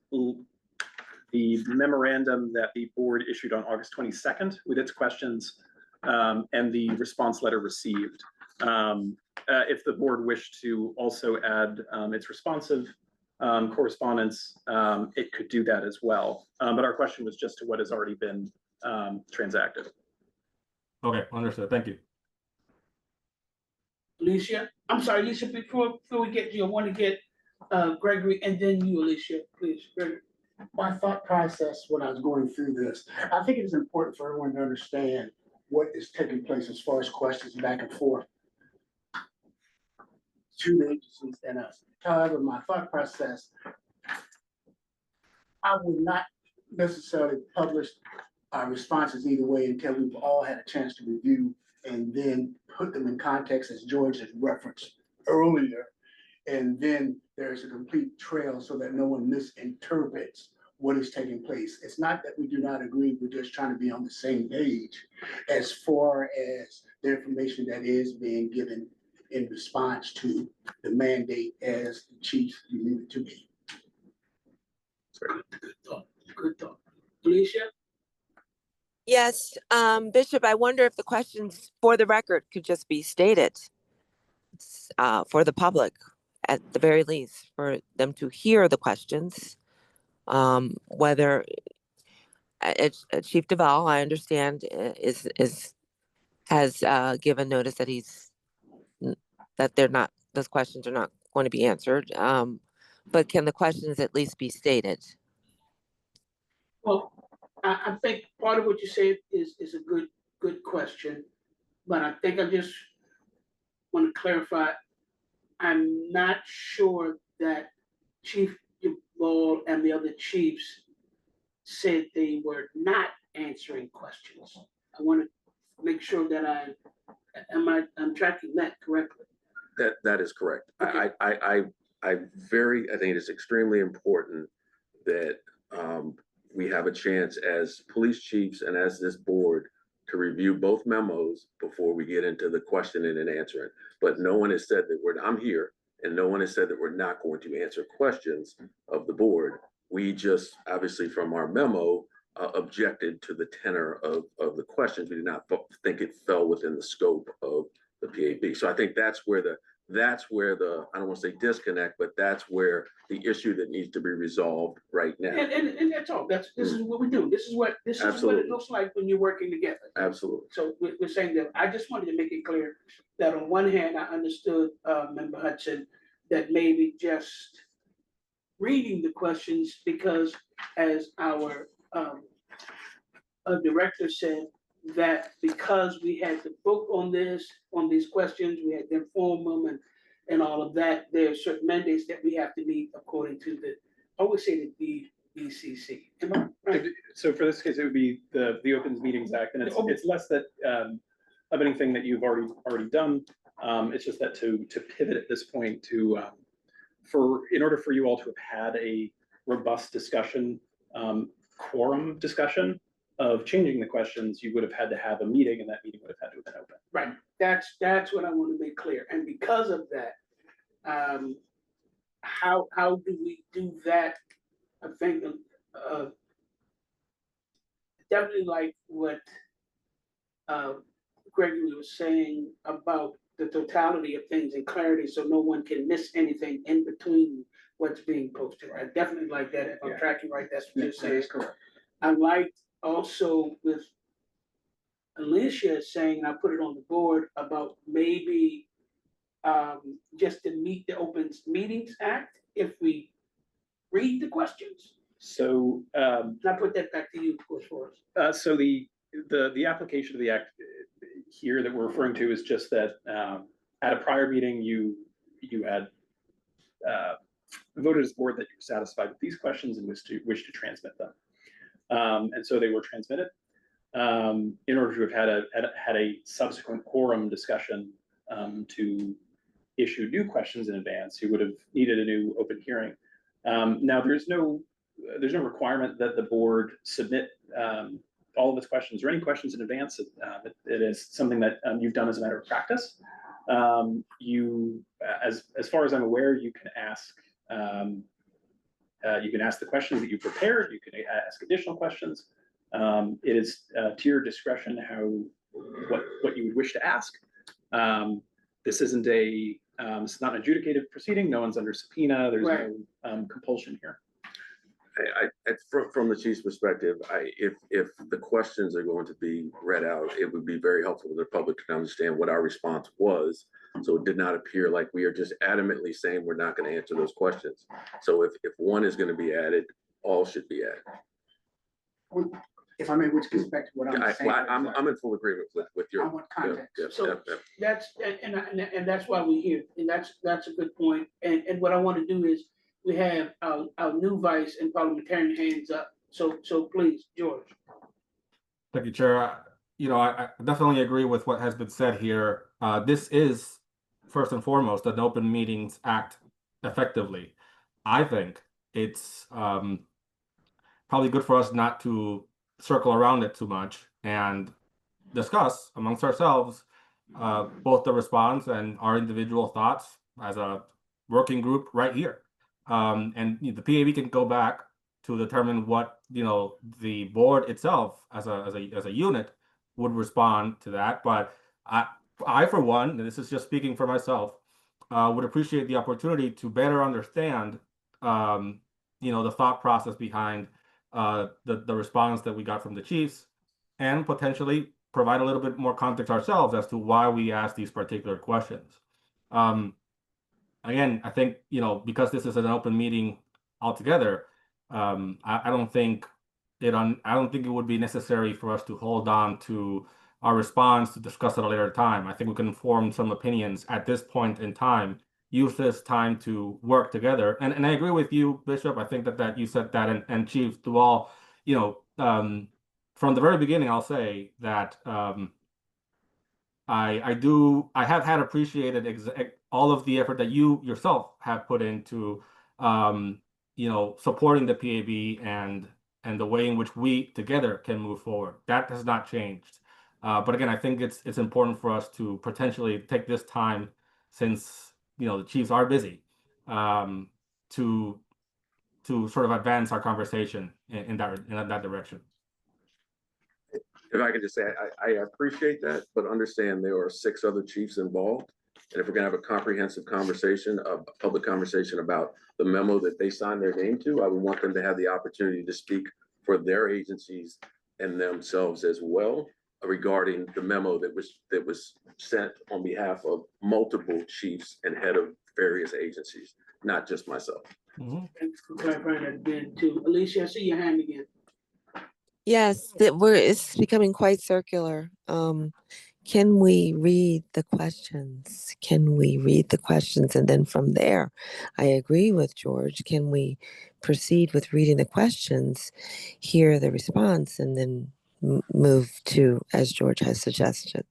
memorandum that the board issued on August 22nd with its questions and the response letter received. If the board wished to also add its responsive correspondence, it could do that as well. But our question was just to what has already been transacted. Okay, understood. Thank you. Alicia, I'm sorry, Alicia, before we get you, I want to get Gregory and then you, Alicia, please. Gregory. My thought process when I was going through this, I think it is important for everyone to understand what is taking place as far as questions back and forth to the agencies and us. However, my thought process, I would not necessarily publish our responses either way until we've all had a chance to review and then put them in context as George had referenced earlier. And then there's a complete trail so that no one misinterprets what is taking place. It's not that we do not agree, we're just trying to be on the same page as far as the information that is being given in response to the mandate as the chief needed to be. Good thought. Good thought. Alicia? Yes, Bishop, I wonder if the questions for the record could just be stated for the public, at the very least, for them to hear the questions. Whether Chief Duvall, I understand, has given notice that those questions are not going to be answered. But can the questions at least be stated? Well, I think part of what you said is a good question, but I think I just want to clarify I'm not sure that Chief Ball and the other chiefs said they were not answering questions. I want to make sure that I'm tracking that correctly. That is correct. Okay. I think it's extremely important that we have a chance as police chiefs and as this board to review both memos before we get into the questioning and answering. But no one has said that I'm here, and no one has said that we're not going to answer questions of the board. We just, obviously from our memo, objected to the tenor of the questions. We did not think it fell within the scope of the PAB. So I think that's where the, I don't want to say disconnect, but that's where the issue that needs to be resolved right now. And that's all. This is what we do. This is what it Absolutely. looks like when you're working together. Absolutely. So we're saying that. I just wanted to make it clear that on one hand, I understood Member Hudson that maybe just reading the questions, because as our director said, that because we had to vote on these questions, we had to inform them and all of that, there are certain mandates that we have to meet according to I would say the BCC. Am I right? So for this case, it would be the Opens Meetings Act, and it's less that of anything that you've already done. It's just that to pivot at this point to in order for you all to have had a robust discussion, quorum discussion of changing the questions, you would have had to have a meeting, and that meeting would have had to have been open. Right. That's what I want to make clear. And because of that, how do we do that? I think definitely like what Gregory was saying about the totality of things and clarity, so no one can miss anything in between what's being posted. I definitely like that. If I'm tracking right, that's what you're saying. Correct. I liked also with Alicia saying, and I put it on the board, about maybe just to meet the Open Meetings Act, if we read the questions. So I put that back to you, of course, for us. so the application of the act here that we're referring to is just that at a prior meeting, you had voted as a board that you're satisfied with these questions and wish to transmit them. And so they were transmitted. In order to have had a subsequent quorum discussion to issue new questions in advance, you would have needed a new open hearing. Now there's no requirement that the board submit all of its questions or any questions in advance. It is something that you've done as a matter of practice. As far as I'm aware, you can ask the questions that you prepared. You can ask additional questions. It is to your discretion what you would wish to ask. This isn't it's not an adjudicative proceeding. No one's under subpoena. There's no compulsion here. From the chief's perspective, if the questions are going to be read out, it would be very helpful to the public to understand what our response was. So it did not appear like we are just adamantly saying we're not going to answer those questions. So if one is going to be added, all should be added. If I may, which gets back to what I'm saying. I'm in full agreement with your. I want context. So that's and that's why we're here, and that's a good point. And what I want to do is we have our new vice and parliamentarian hands up. So please, George. Thank you, Chair. I definitely agree with what has been said here. This is first and foremost an Open Meetings Act effectively. I think it's probably good for us not to circle around it too much and discuss amongst ourselves both the response and our individual thoughts as a working group right here. And the PAB can go back to determine what the board itself as a unit would respond to that. But I for one, and this is just speaking for myself, would appreciate the opportunity to better understand the thought process behind the response that we got from the chiefs, and potentially provide a little bit more context ourselves as to why we asked these particular questions. Again, I think because this is an open meeting altogether, I don't think it would be necessary for us to hold on to our response to discuss at a later time. I think we can form some opinions at this point in time use this time to work together. And I agree with you, Bishop. I think that you said that, and Chief Duval, from the very beginning, I'll say that I have had appreciated all of the effort that you yourself have put into supporting the PAB and the way in which we together can move forward. That has not changed. But again, I think it's important for us to potentially take this time, since the chiefs are busy, to sort of advance our conversation in that direction. If I could just say, I appreciate that, but understand there are 6 other chiefs involved. And if we're gonna have a comprehensive conversation, a public conversation about the memo that they signed their name to, I would want them to have the opportunity to speak for their agencies and themselves as well regarding the memo that was sent on behalf of multiple chiefs and head of various agencies, not just myself. Thanks for clarifying that, Ben, too. Alicia, I see your hand again. Yes, it's becoming quite circular. Can we read the questions? Can we read the questions? And then from there, I agree with George. Can we proceed with reading the questions, hear the response, and then move to, as George has suggested?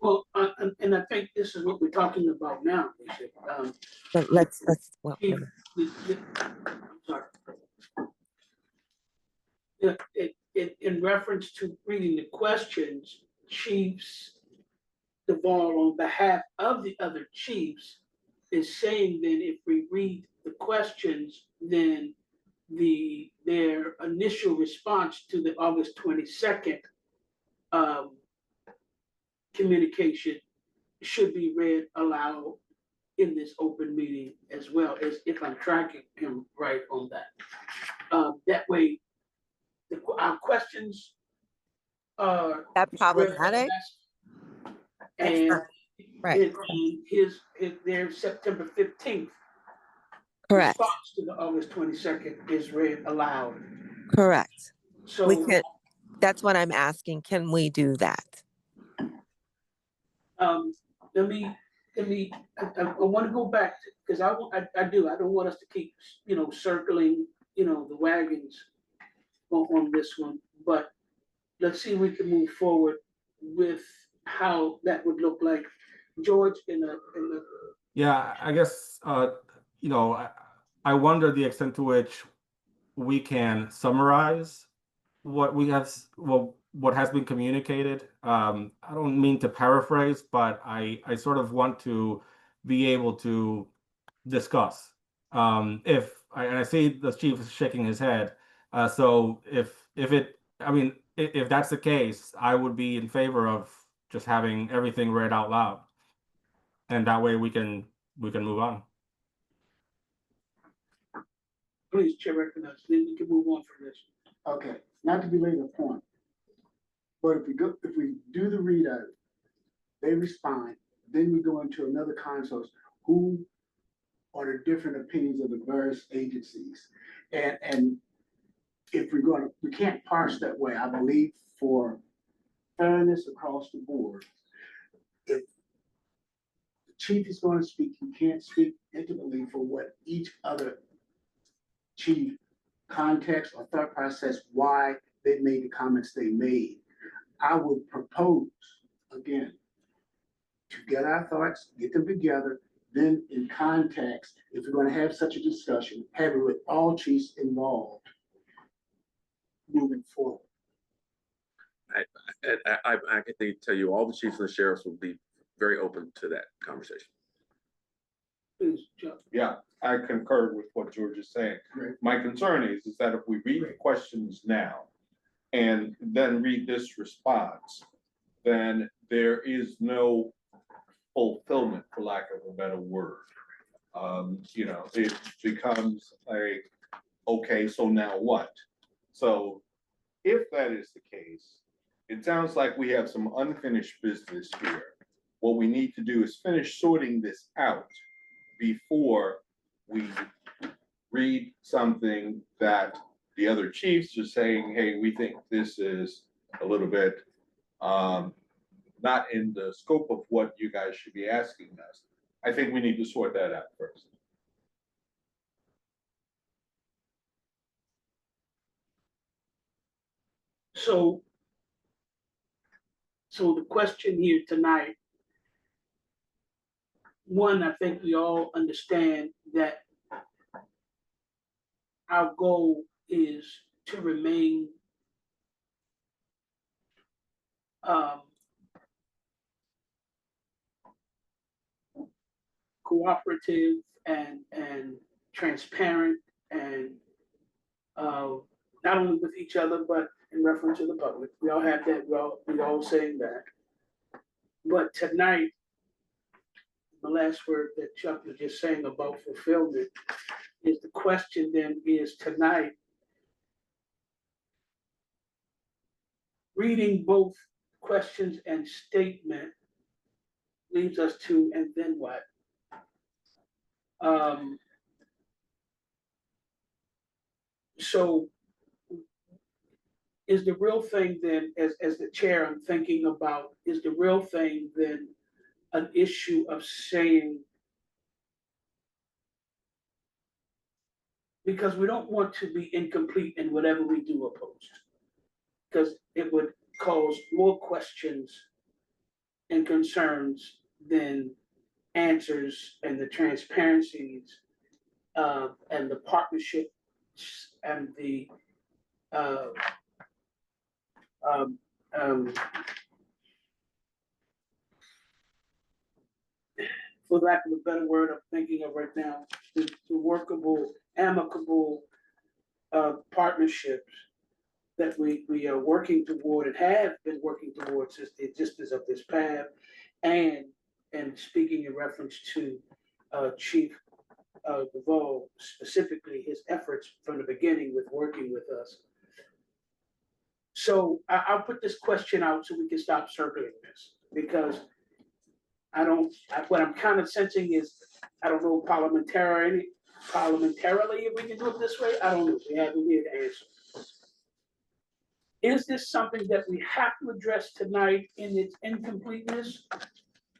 Well, and I think this is what we're talking about now, Bishop. But well, I'm sorry. In reference to reading the questions, Chiefs Duval, on behalf of the other chiefs, is saying that if we read the questions, then their initial response to the August 22nd communication should be read aloud in this open meeting, as well, as if I'm tracking him right on that. That way, our questions are that problematic? and Right. their September 15th Correct. response to the August 22nd is read aloud. Correct. So we can. That's what I'm asking. Can we do that? Let me. I want to go back because I don't want us to keep circling the wagons on this one, but let's see if we can move forward with how that would look like. George, Yeah, I guess I wonder the extent to which we can summarize what has been communicated. I don't mean to paraphrase, but I sort of want to be able to discuss. And I see the chief is shaking his head. So if that's the case, I would be in favor of just having everything read out loud, and that way we can move on. please, Chair recognizes, then we can move on from this. Okay, not to belabor the point, but if we do the readout, they respond, then we go into another consult. Who are the different opinions of the various agencies? And if we can't parse that way, I believe for fairness across the board, if the chief is going to speak, he can't speak intimately for what each other chief context or thought process why they made the comments they made. I would propose, again, to get our thoughts, get them together, then in context, if we're going to have such a discussion, have it with all chiefs involved moving forward. I can tell you all the chiefs and the sheriffs will be very open to that conversation. Please, Chuck. Yeah, I concur with what George is saying. Right. My concern is that if we read the questions now and then read this response, then there is no fulfillment, for lack of a better word. It becomes okay, so now what? So if that is the case, it sounds like we have some unfinished business here. What we need to do is finish sorting this out before we read something that the other chiefs are saying, hey, we think this is a little bit not in the scope of what you guys should be asking us. I think we need to sort that out first. So the question here tonight, one, I think we all understand that our goal is to remain cooperative and transparent and not only with each other, but in reference to the public. We all have that, we all saying that. But tonight, the last word that Chuck was just saying about fulfillment is the question then is tonight, reading both questions and statement leaves us to, and then what? So is the real thing then, as the chair I'm thinking about, is the real thing then an issue of saying, because we don't want to be incomplete in whatever we do or post, because it would cause more questions and concerns than answers, and the transparencies and the partnerships and the for lack of a better word I'm thinking of right now, the workable, amicable partnerships that we are working toward and have been working towards since the existence of this path, and speaking in reference to Chief Duvall, specifically his efforts from the beginning with working with us. So I'll put this question out so we can stop circling this, because what I'm kind of sensing is, I don't know parliamentarily if we can do it this way, I don't know, we haven't yet answered. Is this something that we have to address tonight in its incompleteness?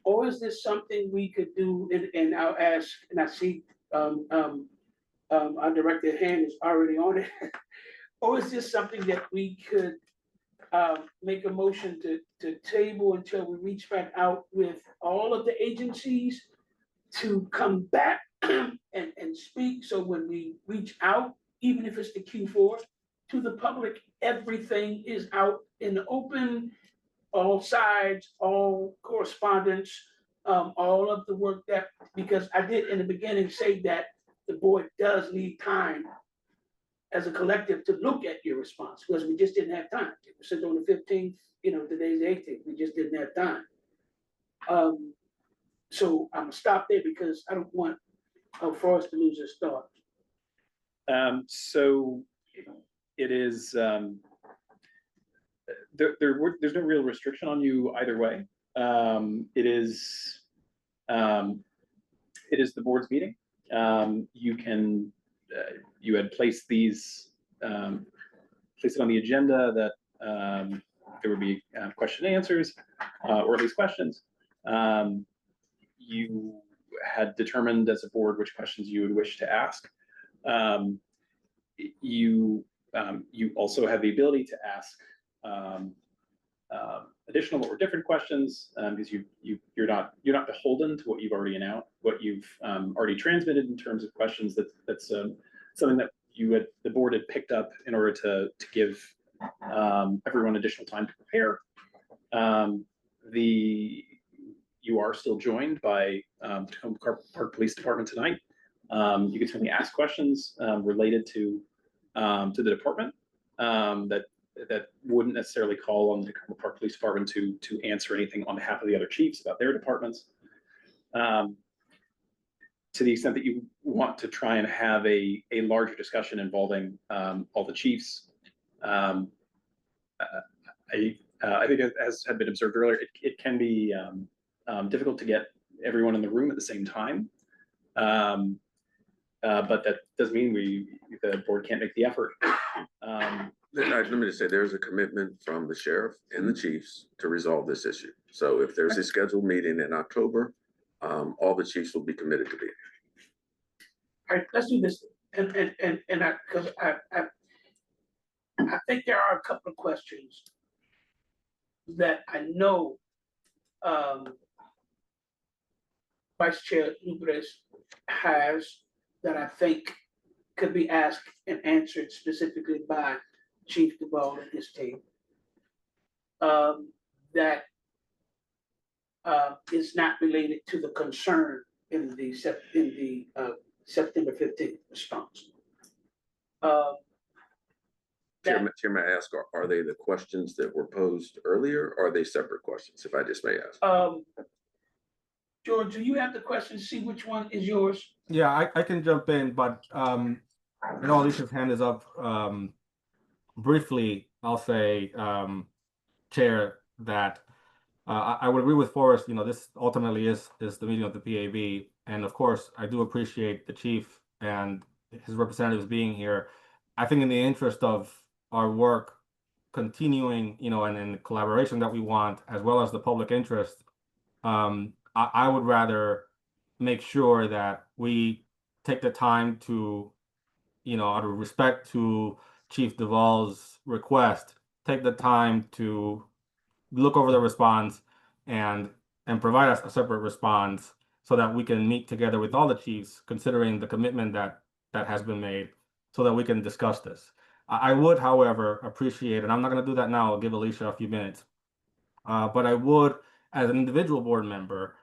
Or is this something we could do, and I'll ask, and I see our director hand is already on it. Or is this something that we could make a motion to table until we reach back out with all of the agencies to come back and speak? So when we reach out, even if it's the Q4, to the public, everything is out in the open, all sides, all correspondence, all of the work that, because I did in the beginning say that the board does need time as a collective to look at your response, because we just didn't have time. It was sent on the 15th, today's the 18th, we just didn't have time. So I'm gonna stop there because I don't want Forrest to lose his thought. So it is, there's no real restriction on you either way. It is the board's meeting. You can, you had placed these, placed it on the agenda that there would be question and answers, or at least questions. You had determined as a board which questions you would wish to ask. You also have the ability to ask additional or different questions, because you're not beholden to what you've already announced, what you've already transmitted in terms of questions. That's something that the board had picked up in order to give everyone additional time to prepare. You are still joined by Tacoma Park Police Department tonight. You can certainly ask questions related to the department that wouldn't necessarily call on the Tacoma Park Police Department to answer anything on behalf of the other chiefs about their departments. To the extent that you want to try and have a larger discussion involving all the chiefs, I think, as had been observed earlier, it can be difficult to get everyone in the room at the same time. But that doesn't mean the board can't make the effort. Let me just say, there's a commitment from the sheriff and the chiefs to resolve this issue. So if there's a scheduled meeting in October, all the chiefs will be committed to being. All right, let's do this. And because I think there are a couple of questions that I know Vice Chair Lubres has that I think could be asked and answered specifically by Chief Duvall and his team. That is not related to the concern in the September 15th response. Chairman, may I ask, are they the questions that were posed earlier, or are they separate questions, if I just may ask? George, do you have the question? See which one is yours? Yeah, I can jump in, but I know Alicia's hand is up. Briefly, I'll say, Chair, that I would agree with Forrest. This ultimately is the meeting of the PAB, and of course, I do appreciate the chief and his representatives being here. I think in the interest of our work continuing, and in the collaboration that we want, as well as the public interest, I would rather make sure that we take the time to, out of respect to Chief Duvall's request, take the time to look over the response and provide us a separate response so that we can meet together with all the chiefs, considering the commitment that has been made, so that we can discuss this. I would, however, appreciate, and I'm not going to do that now, I'll give Alicia a few minutes, but I would, as an individual board member,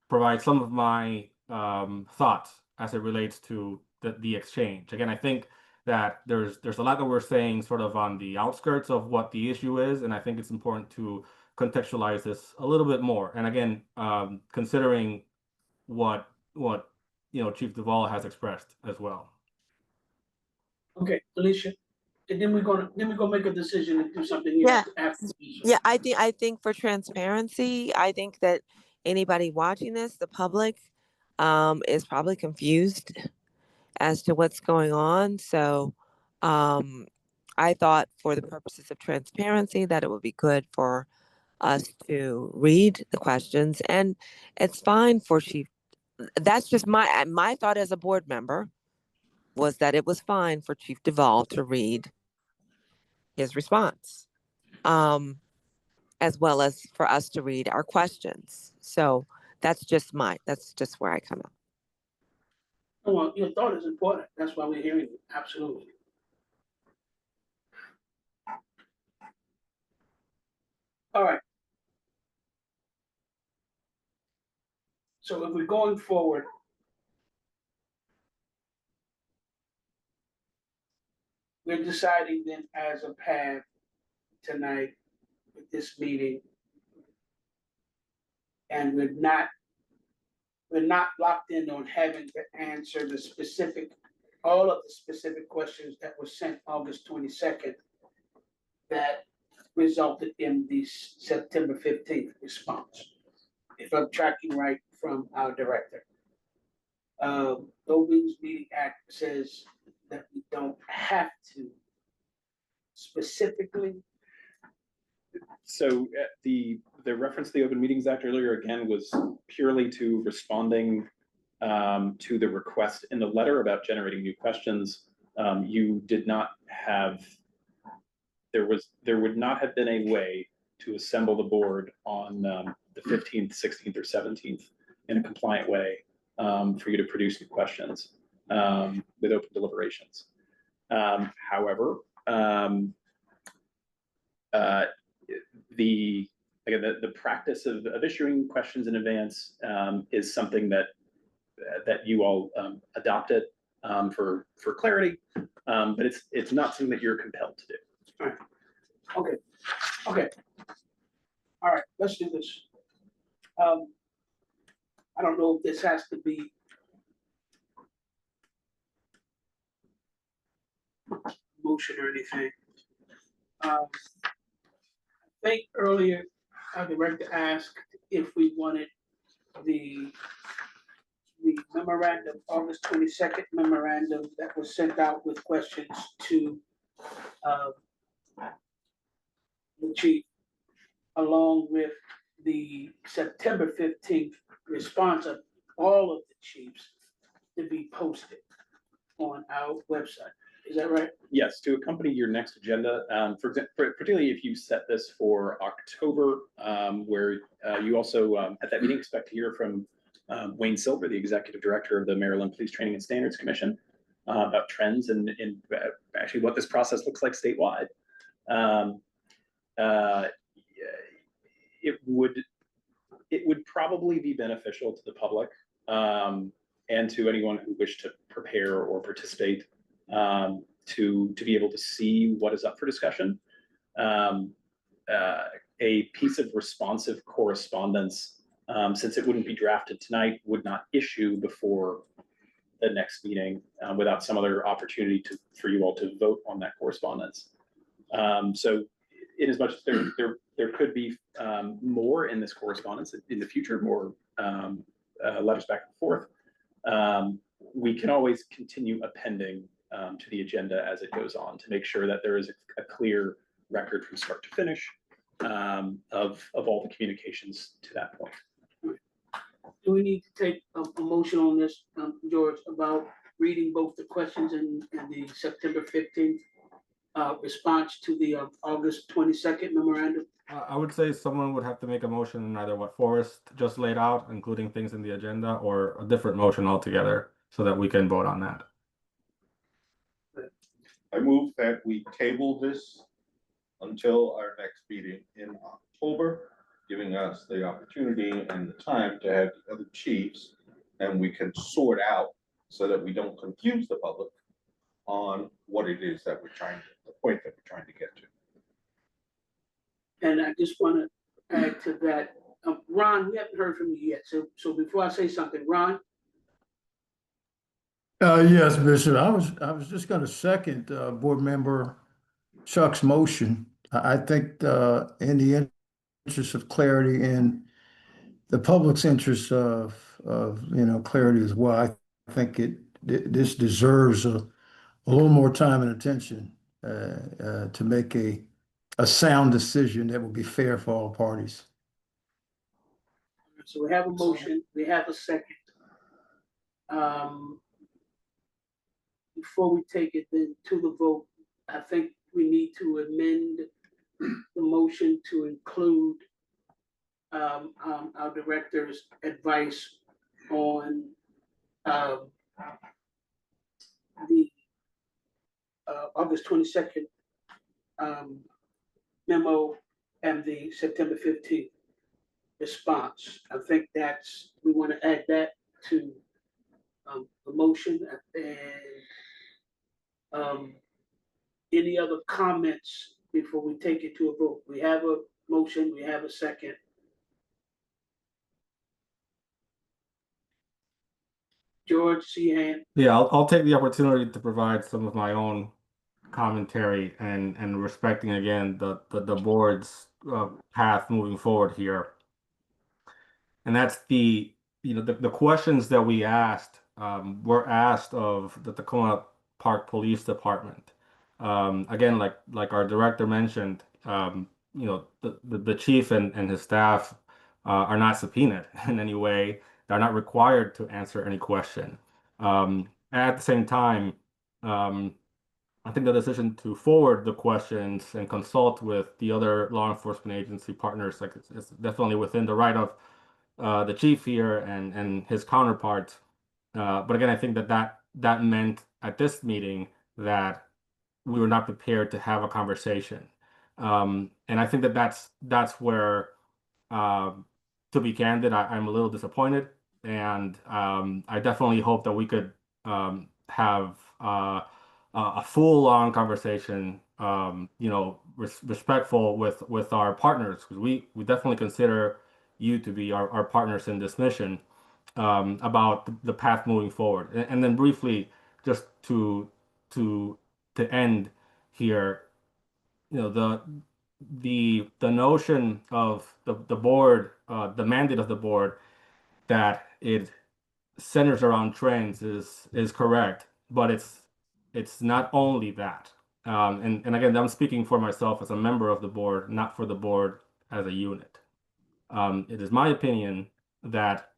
provide some of my thoughts as it relates to the exchange. Again, I think that there's a lot that we're saying sort of on the outskirts of what the issue is, and I think it's important to contextualize this a little bit more. And again, considering what Chief Duvall has expressed as well. Okay, Alicia, and then we're gonna make a decision and do something here Yeah. after. Yeah, I think for transparency, I think that anybody watching this, the public, is probably confused as to what's going on. So I thought for the purposes of transparency that it would be good for us to read the questions, and it's fine for Chief. That's just my thought as a board member, was that it was fine for Chief Duvall to read his response, as well as for us to read our questions. So that's just where I come up. Well, your thought is important. That's why we're hearing it. Absolutely. All right. So if we're going forward, we're deciding then as a path tonight with this meeting, and we're not locked in on having to answer all of the specific questions that were sent August 22nd that resulted in the September 15th response, if I'm tracking right from our director. The Open Meeting Act says that we don't have to specifically. So the reference to the Open Meetings Act earlier, again, was purely to responding to the request in the letter about generating new questions. You did not have, there would not have been a way to assemble the board on the 15th, 16th, or 17th in a compliant way for you to produce new questions with open deliberations. However, the practice of issuing questions in advance is something that you all adopted for clarity, but it's not something that you're compelled to do. All right. Okay. All right, let's do this. I don't know if this has to be motion or anything. I think earlier our director asked if we wanted the memorandum, August 22nd memorandum that was sent out with questions to the chief, along with the September 15th response of all of the chiefs to be posted on our website. Is that right? Yes, to accompany your next agenda, particularly if you set this for October, where you also at that meeting expect to hear from Wayne Silver, the executive director of the Maryland Police Training and Standards Commission, about trends and actually what this process looks like statewide. It would probably be beneficial to the public and to anyone who wished to prepare or participate to be able to see what is up for discussion. A piece of responsive correspondence, since it wouldn't be drafted tonight, would not issue before the next meeting without some other opportunity for you all to vote on that correspondence. So in as much as there could be more in this correspondence in the future, more letters back and forth, we can always continue appending to the agenda as it goes on to make sure that there is a clear record from start to finish of all the communications to that point. Do we need to take a motion on this, George, about reading both the questions and the September 15th response to the August 22nd memorandum? I would say someone would have to make a motion in either what Forrest just laid out, including things in the agenda, or a different motion altogether so that we can vote on that. I move that we table this until our next meeting in October, giving us the opportunity and the time to have the other chiefs, and we can sort out so that we don't confuse the public on what it is that we're trying to, the point that we're trying to get to. And I just want to add to that, Ron, we haven't heard from you yet. So before I say something, Ron? Yes, Bishop, I was just going to second Board Member Chuck's motion. I think in the interest of clarity and the public's interest of clarity as well, I think this deserves a little more time and attention to make a sound decision that will be fair for all parties. So we have a motion, we have a second. Before we take it then to the vote, I think we need to amend the motion to include our director's advice on the August 22nd memo and the September 15th response. I think we want to add that to the motion. And any other comments before we take it to a vote? We have a motion, we have a second. George, see your hand. Yeah, I'll take the opportunity to provide some of my own commentary and respecting again the board's path moving forward here. And that's the questions that we asked were asked of the Tacoma Park Police Department. Again, like our director mentioned, the chief and his staff are not subpoenaed in any way. They're not required to answer any question. At the same time, I think the decision to forward the questions and consult with the other law enforcement agency partners, like it's definitely within the right of the chief here and his counterparts. But again, I think that meant at this meeting that we were not prepared to have a conversation. And I think that's where, to be candid, I'm a little disappointed. And I definitely hope that we could have a full-on conversation, respectful with our partners, because we definitely consider you to be our partners in this mission, about the path moving forward. And then briefly, just to end here, the notion of the board, the mandate of the board, that it centers around trends is correct, but it's not only that. And again, I'm speaking for myself as a member of the board, not for the board as a unit. It is my opinion that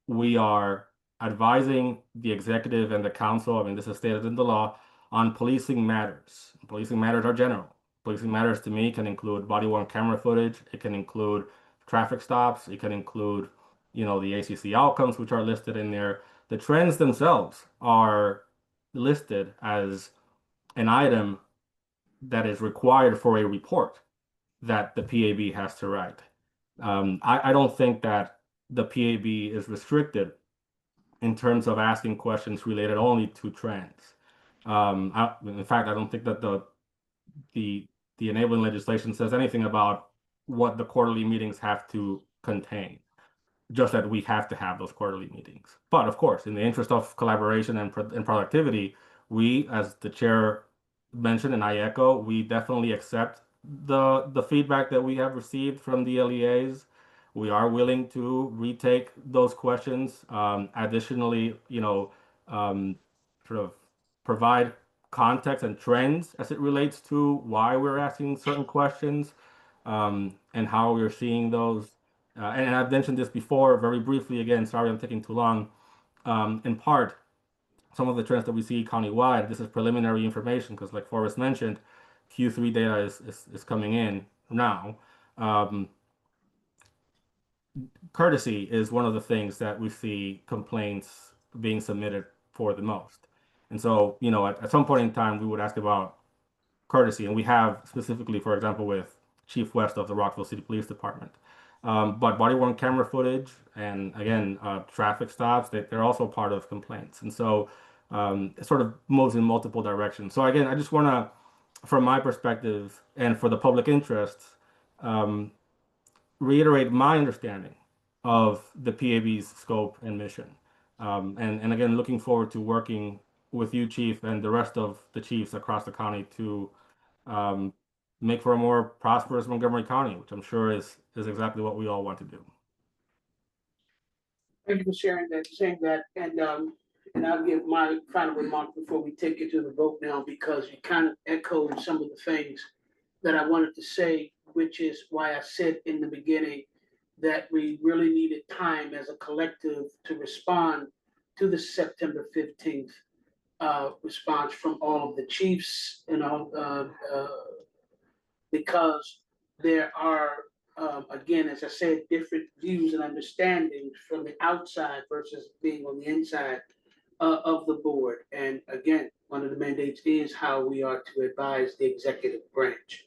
we are advising the executive and the council, I mean, this is stated in the law, on policing matters. Policing matters are general. Policing matters to me can include body-worn camera footage. It can include traffic stops. It can include, the ACC outcomes, which are listed in there. The trends themselves are listed as an item that is required for a report that the PAB has to write. I don't think that the PAB is restricted in terms of asking questions related only to trends. In fact, I don't think that the enabling legislation says anything about what the quarterly meetings have to contain, just that we have to have those quarterly meetings. But of course, in the interest of collaboration and productivity, we, as the chair mentioned, and I echo, we definitely accept the feedback that we have received from the LEAs. We are willing to retake those questions. Additionally, sort of provide context and trends as it relates to why we're asking certain questions, and how we're seeing those. And I've mentioned this before very briefly again, sorry I'm taking too long. In part, some of the trends that we see countywide, this is preliminary information because like Forrest mentioned, Q3 data is coming in now. Courtesy is one of the things that we see complaints being submitted for the most. And so, at some point in time, we would ask about courtesy, and we have specifically, for example, with Chief West of the Rockville City Police Department. But body-worn camera footage and, again, traffic stops, they're also part of complaints. And so it sort of moves in multiple directions. So, again, I just want to, from my perspective and for the public interest, reiterate my understanding of the PAB's scope and mission. And again, looking forward to working with you, Chief, and the rest of the chiefs across the county to make for a more prosperous Montgomery County, which I'm sure is exactly what we all want to do. Thank you for saying that, and I'll give my final remark before we take it to the vote now, because you kind of echoed some of the things that I wanted to say, which is why I said in the beginning that we really needed time as a collective to respond to the September 15th response from all of the chiefs, because there are, again, as I said, different views and understandings from the outside versus being on the inside of the board. And again, one of the mandates is how we are to advise the executive branch.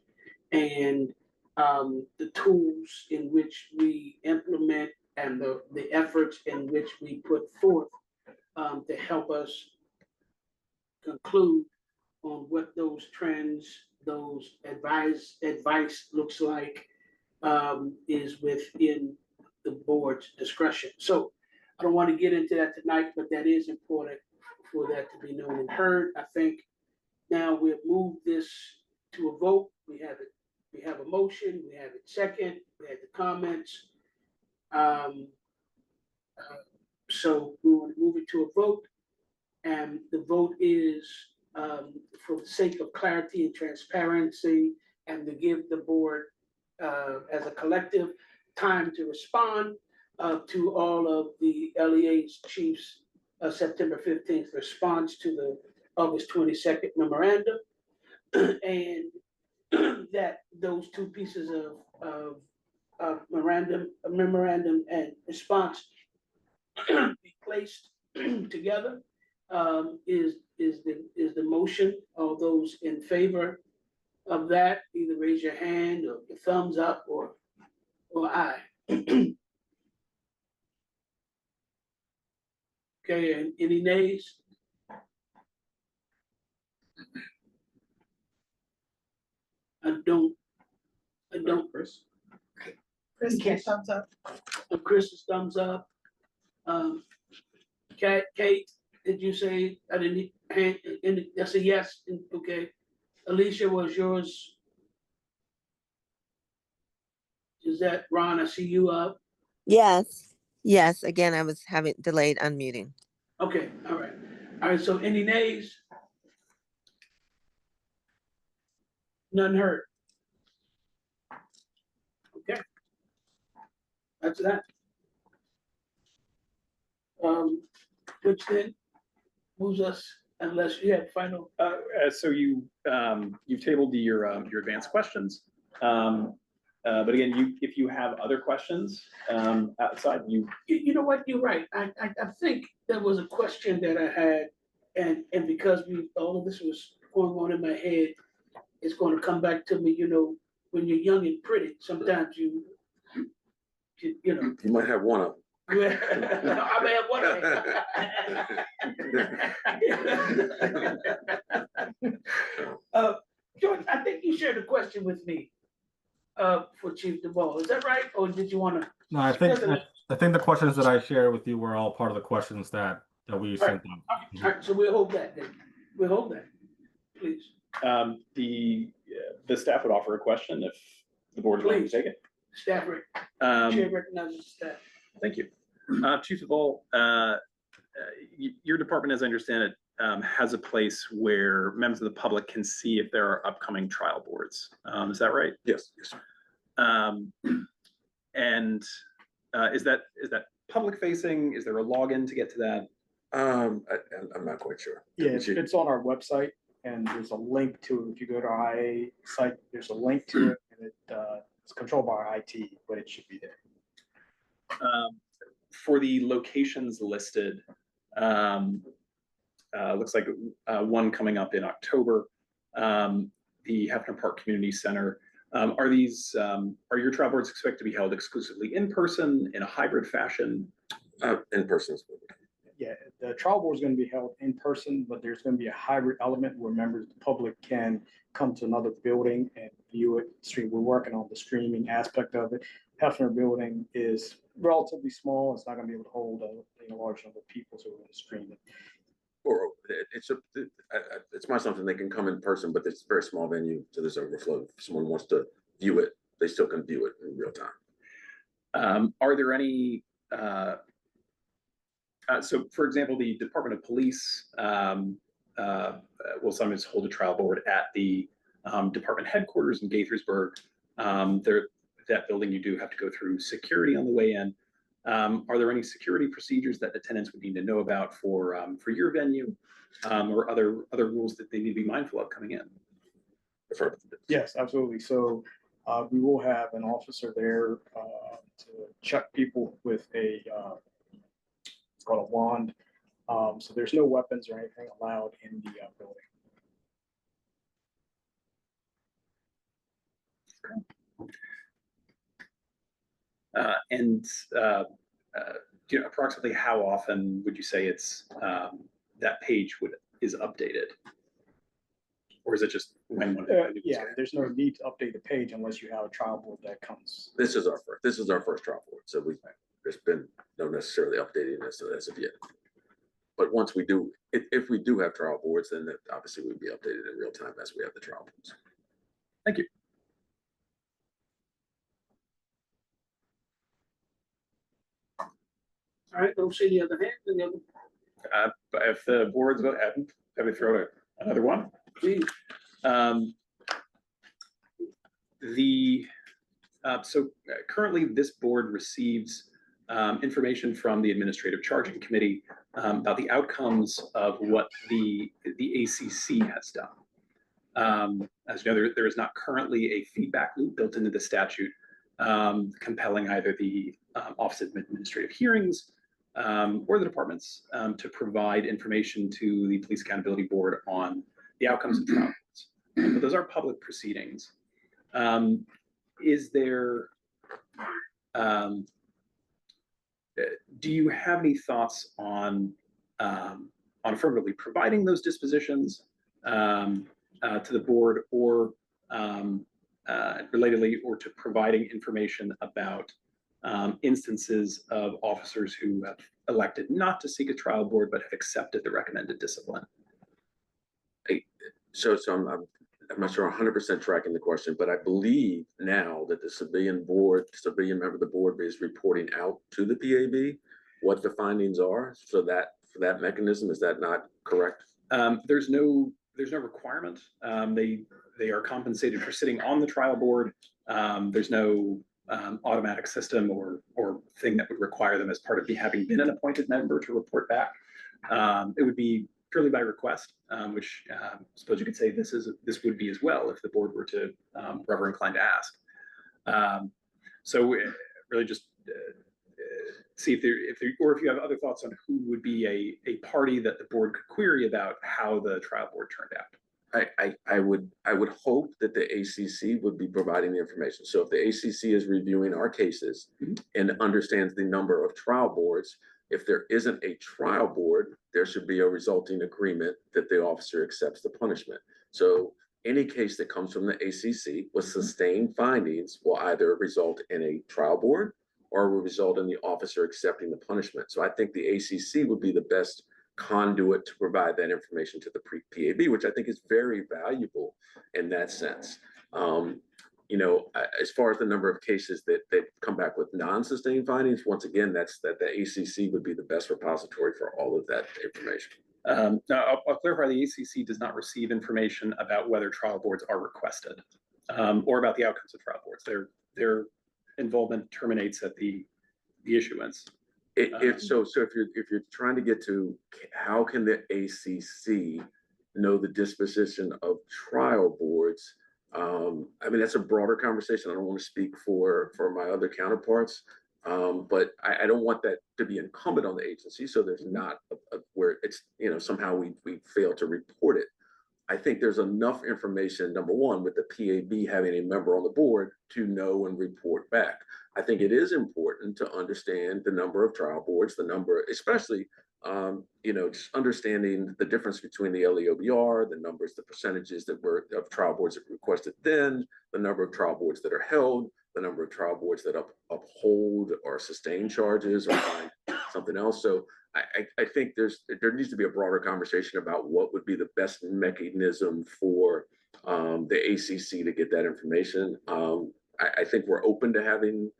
And the tools in which we implement and the efforts in which we put forth to help us conclude on what those trends, those advice looks like, is within the board's discretion. So I don't want to get into that tonight, but that is important for that to be known and heard. I think now we've moved this to a vote. We have a motion, we have it second, we had the comments. So we want to move it to a vote. And the vote is, for the sake of clarity and transparency, and to give the board, as a collective, time to respond to all of the LEA's chiefs' September 15th response to the August 22nd memorandum, and that those two pieces of memorandum and response be placed together. Is the motion. All those in favor of that, either raise your hand or your thumbs up or aye. Okay, and any nays? I don't. Chris? Chris, thumbs up. Chris's thumbs up. Kate, did you say, I didn't, that's a yes, okay. Alicia, was yours? Is that Ron? I see you up. Yes. Again, I was having delayed unmuting. Okay, all right, so any nays? None heard. Okay. That's that. Which then moves us, unless you have final, So you've tabled your advanced questions. But again, if you have other questions outside, you know what, you're right. I think there was a question that I had, and because all of this was going on in my head, it's going to come back to me, when you're young and pretty, sometimes you know. You might have one of them. I may have one of them. George, I think you shared a question with me for Chief DeVoe. Is that right? Or did you want to? No, I think the questions that I shared with you were all part of the questions that we sent out. All right, so we'll hold that then. We'll hold that, please. The staff would offer a question if the board is willing to take it. Staff, chair recognizes staff. Thank you. Chief DeVoe, your department, as I understand it, has a place where members of the public can see if there are upcoming trial boards. Is that right? Yes. Yes, sir. And is that public facing? Is there a login to get to that? I'm not quite sure. Yeah, it's on our website, and there's a link to it. If you go to our IA site, there's a link to it, and it's controlled by our IT, but it should be there. For the locations listed, looks like one coming up in October, the Hefner Park Community Center. Are your trial boards expected to be held exclusively in person, in a hybrid fashion? In person. Yeah, the trial board is going to be held in person, but there's going to be a hybrid element where members of the public can come to another building and view it. We're working on the streaming aspect of it. Hefner building is relatively small. It's not going to be able to hold a large number of people, so we're going to stream it. Or it's not something they can come in person, but it's a very small venue, so there's overflow. If someone wants to view it, they still can view it in real time. Are there any? So, for example, the Department of Police will sometimes hold a trial board at the department headquarters in Gaithersburg. That building, you do have to go through security on the way in. Are there any security procedures that attendants would need to know about for your venue, or other rules that they need to be mindful of coming in? Yes, absolutely. So we will have an officer there to check people with it's called a wand. So there's no weapons or anything allowed in the building. Approximately how often would you say it's that page is updated, or is it just when one? Yeah, there's no need to update the page unless you have a trial board that comes. This is our first trial board, so there's been no necessarily updating this as of yet. But once we do, if we do have trial boards, then obviously we'd be updated in real time as we have the trial boards. Thank you. All right, don't see the other hand. But if the board's about, have me throw another one. Please. So currently, this board receives information from the Administrative Charging Committee about the outcomes of what the ACC has done. As you know, there is not currently a feedback loop built into the statute compelling either the Office of Administrative Hearings or the departments to provide information to the Police Accountability Board on the outcomes of trials. But those are public proceedings. Is there, do you have any thoughts on affirmatively providing those dispositions to the board, or relatedly, or to providing information about instances of officers who have elected not to seek a trial board but have accepted the recommended discipline? So I'm not sure 100% tracking the question, but I believe now that the civilian member of the board is reporting out to the PAB what the findings are. So that for that mechanism, is that not correct? There's no requirement. They are compensated for sitting on the trial board. There's no automatic system or thing that would require them as part of having been an appointed member to report back. It would be purely by request, which I suppose you could say this would be as well if the board were to ever inclined to ask. So really just see if you have other thoughts on who would be a party that the board could query about how the trial board turned out. I would hope that the ACC would be providing the information. So if the ACC is reviewing our cases and understands the number of trial boards, if there isn't a trial board, there should be a resulting agreement that the officer accepts the punishment. So any case that comes from the ACC with sustained findings will either result in a trial board or will result in the officer accepting the punishment. So I think the ACC would be the best conduit to provide that information to the PAB, which I think is very valuable in that sense. As far as the number of cases that come back with non-sustained findings, once again, that's that the ACC would be the best repository for all of that information. Now, I'll clarify, the ACC does not receive information about whether trial boards are requested or about the outcomes of trial boards. Their involvement terminates at the issuance. If you're trying to get to how can the ACC know the disposition of trial boards, that's a broader conversation. I don't want to speak for my other counterparts, but I don't want that to be incumbent on the agency. So there's not where it's somehow we fail to report it. I think there's enough information, number one, with the PAB having a member on the board to know and report back. I think it is important to understand the number of trial boards, the number, especially, just understanding the difference between the LEOBR, the numbers, the percentages that were of trial boards that requested then, the number of trial boards that are held, the number of trial boards that uphold or sustain charges or find something else. So I think there needs to be a broader conversation about what would be the best mechanism for the ACC to get that information. I think we're open to having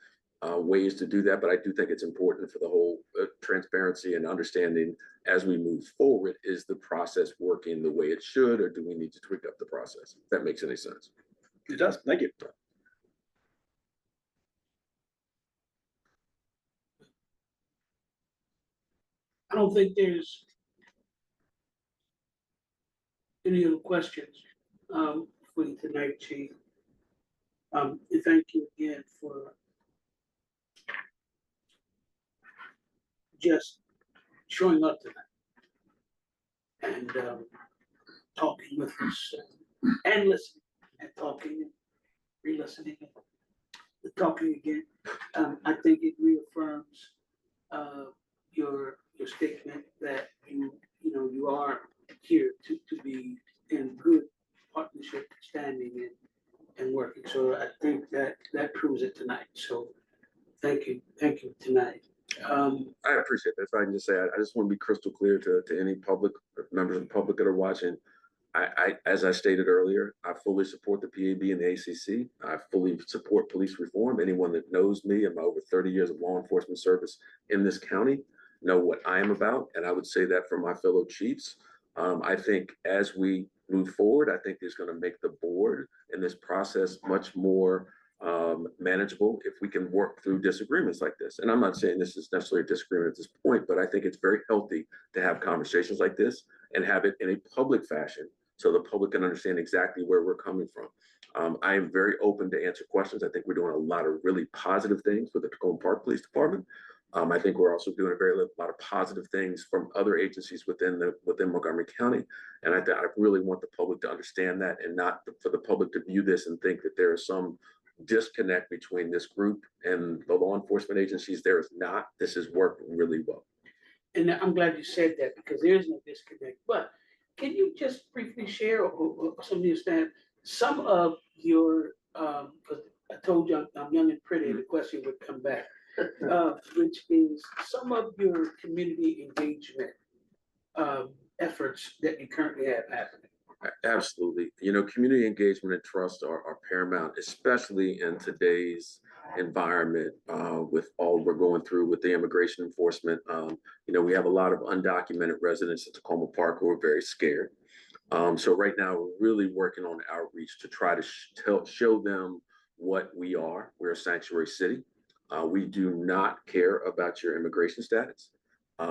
ways to do that, but I do think it's important for the whole transparency and understanding as we move forward. Is the process working the way it should, or do we need to tweak up the process? If that makes any sense. It does. Thank you. I don't think there's any other questions for you tonight, Chief. And thank you again for just showing up tonight and talking with us and listening and talking and re-listening and talking again. I think it reaffirms your statement that you are here to be in good partnership, standing and working. So I think that proves it tonight. So thank you tonight. I appreciate that. If I can just say, I just want to be crystal clear to any public members of the public that are watching. As I stated earlier, I fully support the PAB and the ACC. I fully support police reform. Anyone that knows me and my over 30 years of law enforcement service in this county know what I am about. And I would say that for my fellow chiefs. I think as we move forward, I think it's going to make the board and this process much more manageable if we can work through disagreements like this. And I'm not saying this is necessarily a disagreement at this point, but I think it's very healthy to have conversations like this and have it in a public fashion so the public can understand exactly where we're coming from. I am very open to answer questions. I think we're doing a lot of really positive things with the Tacoma Park Police Department. I think we're also doing a lot of positive things from other agencies within Montgomery County. And I really want the public to understand that, and not for the public to view this and think that there is some disconnect between this group and the law enforcement agencies. There is not. This has worked really well. And I'm glad you said that, because there is no disconnect. But can you just briefly share or some of your stand some of your, because I told you I'm young and pretty, the question would come back, which is some of your community engagement efforts that you currently have happening. Absolutely. Community engagement and trust are paramount, especially in today's environment with all we're going through with the immigration enforcement. We have a lot of undocumented residents at Tacoma Park who are very scared. So right now we're really working on outreach to try to show them what we are. We're a sanctuary city. We do not care about your immigration status.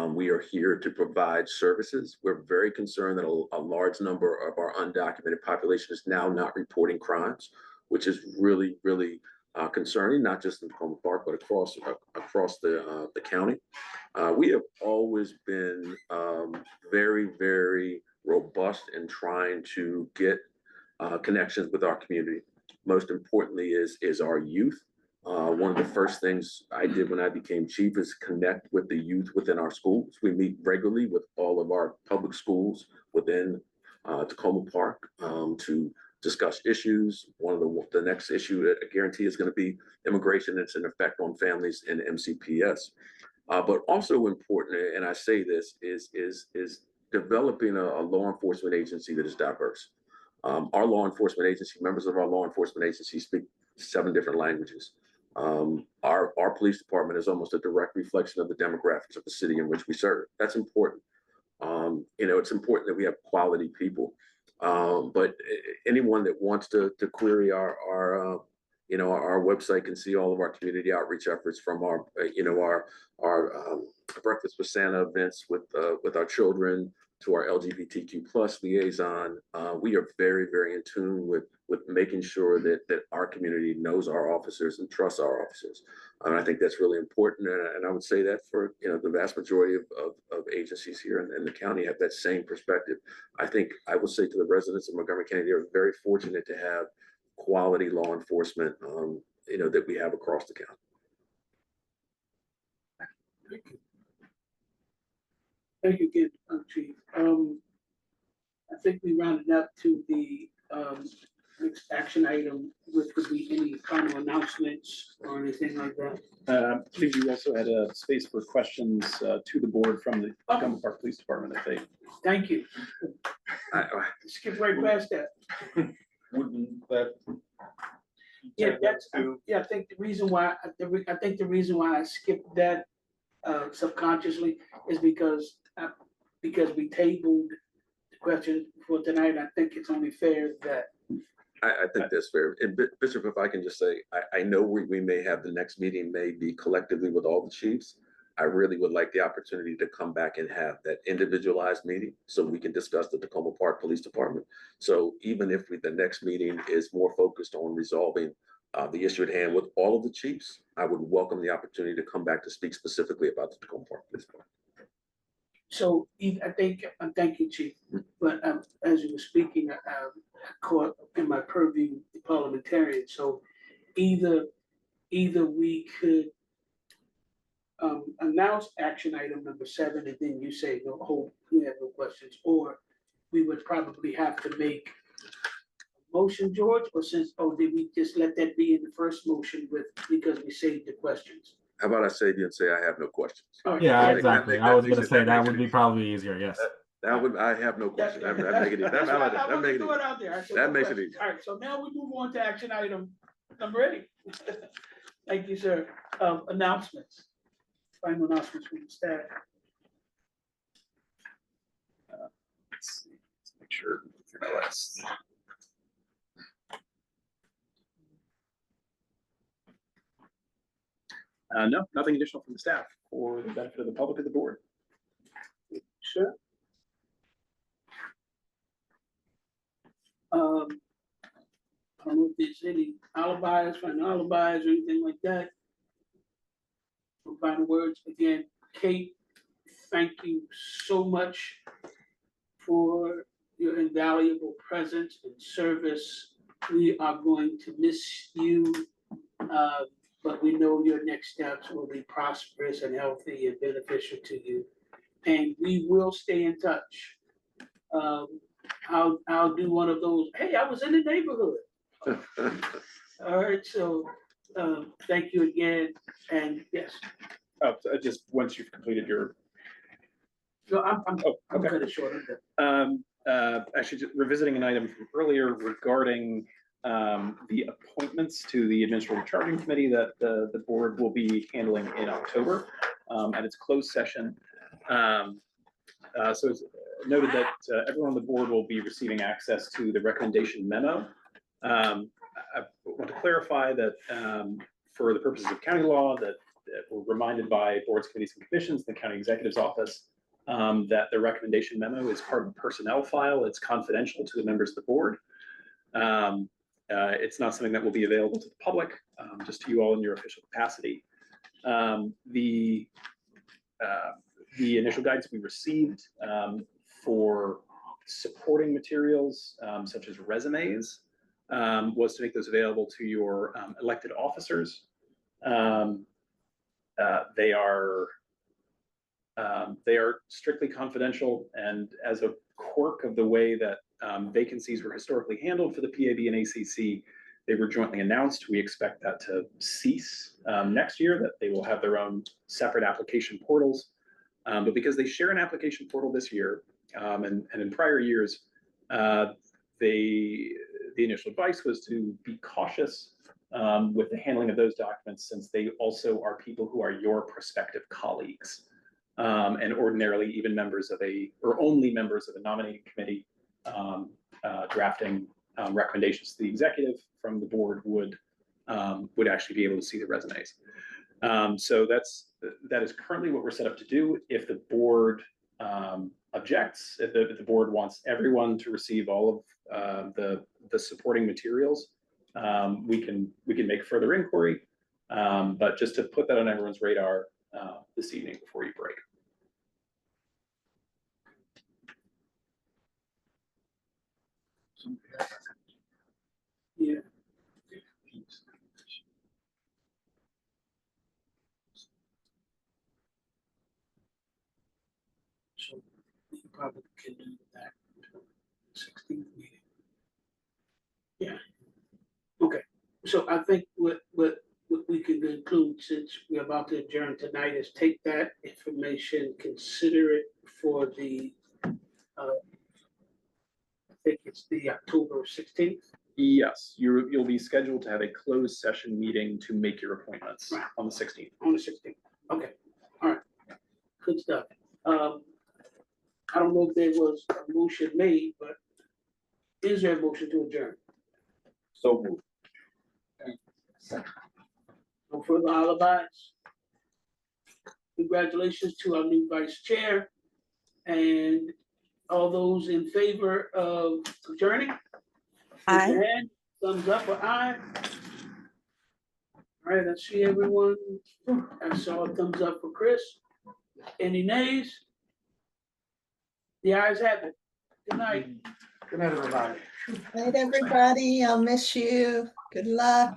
We are here to provide services. We're very concerned that a large number of our undocumented population is now not reporting crimes, which is really, really concerning, not just in Tacoma Park, but across the county. We have always been very, very robust in trying to get connections with our community. Most importantly is our youth. One of the first things I did when I became chief is connect with the youth within our schools. We meet regularly with all of our public schools within Tacoma Park to discuss issues. One of the next issue that I guarantee is going to be immigration and its effect on families in MCPS. But also important, and I say this, is developing a law enforcement agency that is diverse. Our law enforcement agency, members of our law enforcement agency speak 7 different languages. Our police department is almost a direct reflection of the demographics of the city in which we serve. That's important. It's important that we have quality people. But anyone that wants to query our website can see all of our community outreach efforts, from our Breakfast with Santa events with our children to our LGBTQ plus liaison. We are very, very in tune with making sure that our community knows our officers and trusts our officers. And I think that's really important. And I would say that for the vast majority of agencies here in the county have that same perspective. I think I will say to the residents of Montgomery County, they're very fortunate to have quality law enforcement, that we have across the county. Thank you again, Chief. I think we rounded up to the next action item, which would be any final announcements or anything like that. I believe you also had a space for questions to the board from the Tacoma Park Police Department, I think. Thank you. Skip right past that. Wouldn't that? Yeah, I think the reason why I skipped that subconsciously is because we tabled the question for tonight. I think it's only fair that. I think that's fair. And Bishop, if I can just say, I know we may have the next meeting may be collectively with all the chiefs. I really would like the opportunity to come back and have that individualized meeting so we can discuss the Tacoma Park Police Department. So even if the next meeting is more focused on resolving the issue at hand with all of the chiefs, I would welcome the opportunity to come back to speak specifically about the Tacoma Park Police Department. So thank you, Chief. But as you were speaking, I caught in my purview the parliamentarian. So either we could announce action item number 7, and then you say no, hold, we have no questions, or we would probably have to make a motion, George, or did we just let that be in the first motion because we saved the questions? How about I save you and say I have no questions? Right. Yeah, That exactly. makes I was it- going to say that makes would it- be probably easier. Yes. I have no questions. That make it easy. That make it easy. That makes it easy. All right, so now we move on to action item number 8. Thank you, sir. Announcements. Final announcements from the staff. Let's see. Let's make sure. No, nothing additional from the staff for the benefit of the public of the board. Sure. I don't know if there's any final alibis or anything like that. Some final words. Again, Kate, thank you so much for your invaluable presence and service. We are going to miss you, but we know your next steps will be prosperous and healthy and beneficial to you. And we will stay in touch. I'll do one of those, hey, I was in the neighborhood. All right, so thank you again, and yes. Just once you've completed your. No, I'm Okay. kind of short of that. Actually, just revisiting an item from earlier regarding the appointments to the Administrative Charging Committee that the board will be handling in October at its closed session. So it's noted that everyone on the board will be receiving access to the recommendation memo. I want to clarify that for the purposes of county law, that we're reminded by boards, committees, and commissions, the county executive's office, that the recommendation memo is part of a personnel file. It's confidential to the members of the board. It's not something that will be available to the public, just to you all in your official capacity. The initial guidance we received for supporting materials, such as resumes, was to make those available to your elected officers. They are strictly confidential, and as a quirk of the way that vacancies were historically handled for the PAB and ACC, they were jointly announced. We expect that to cease next year, that they will have their own separate application portals. But because they share an application portal this year, and in prior years, the initial advice was to be cautious with the handling of those documents, since they also are people who are your prospective colleagues, and ordinarily even members of or only members of a nominating committee drafting recommendations to the executive from the board would actually be able to see the resumes. So that is currently what we're set up to do. If the board objects, if the board wants everyone to receive all of the supporting materials, we can make further inquiry. But just to put that on everyone's radar this evening before you break. Yeah. So you probably can do that 16th meeting. Yeah. Okay. So I think what we can conclude, since we're about to adjourn tonight, is take that information, consider it for the I think it's the October 16th. Yes, you'll be scheduled to have a closed session meeting to make your appointments on the 16th. On the 16th. Okay. All right. Good stuff. I don't know if there was a motion made, but is there a motion to adjourn? So moved. No further alibis. Congratulations to our new vice chair, and all those in favor of adjourning. Aye. Raise your hand. Thumbs up or aye. All right, I see everyone. I saw a thumbs up for Chris. Any nays? The ayes have it. Good night. Good night, everybody. Night, everybody. I'll miss you. Good luck.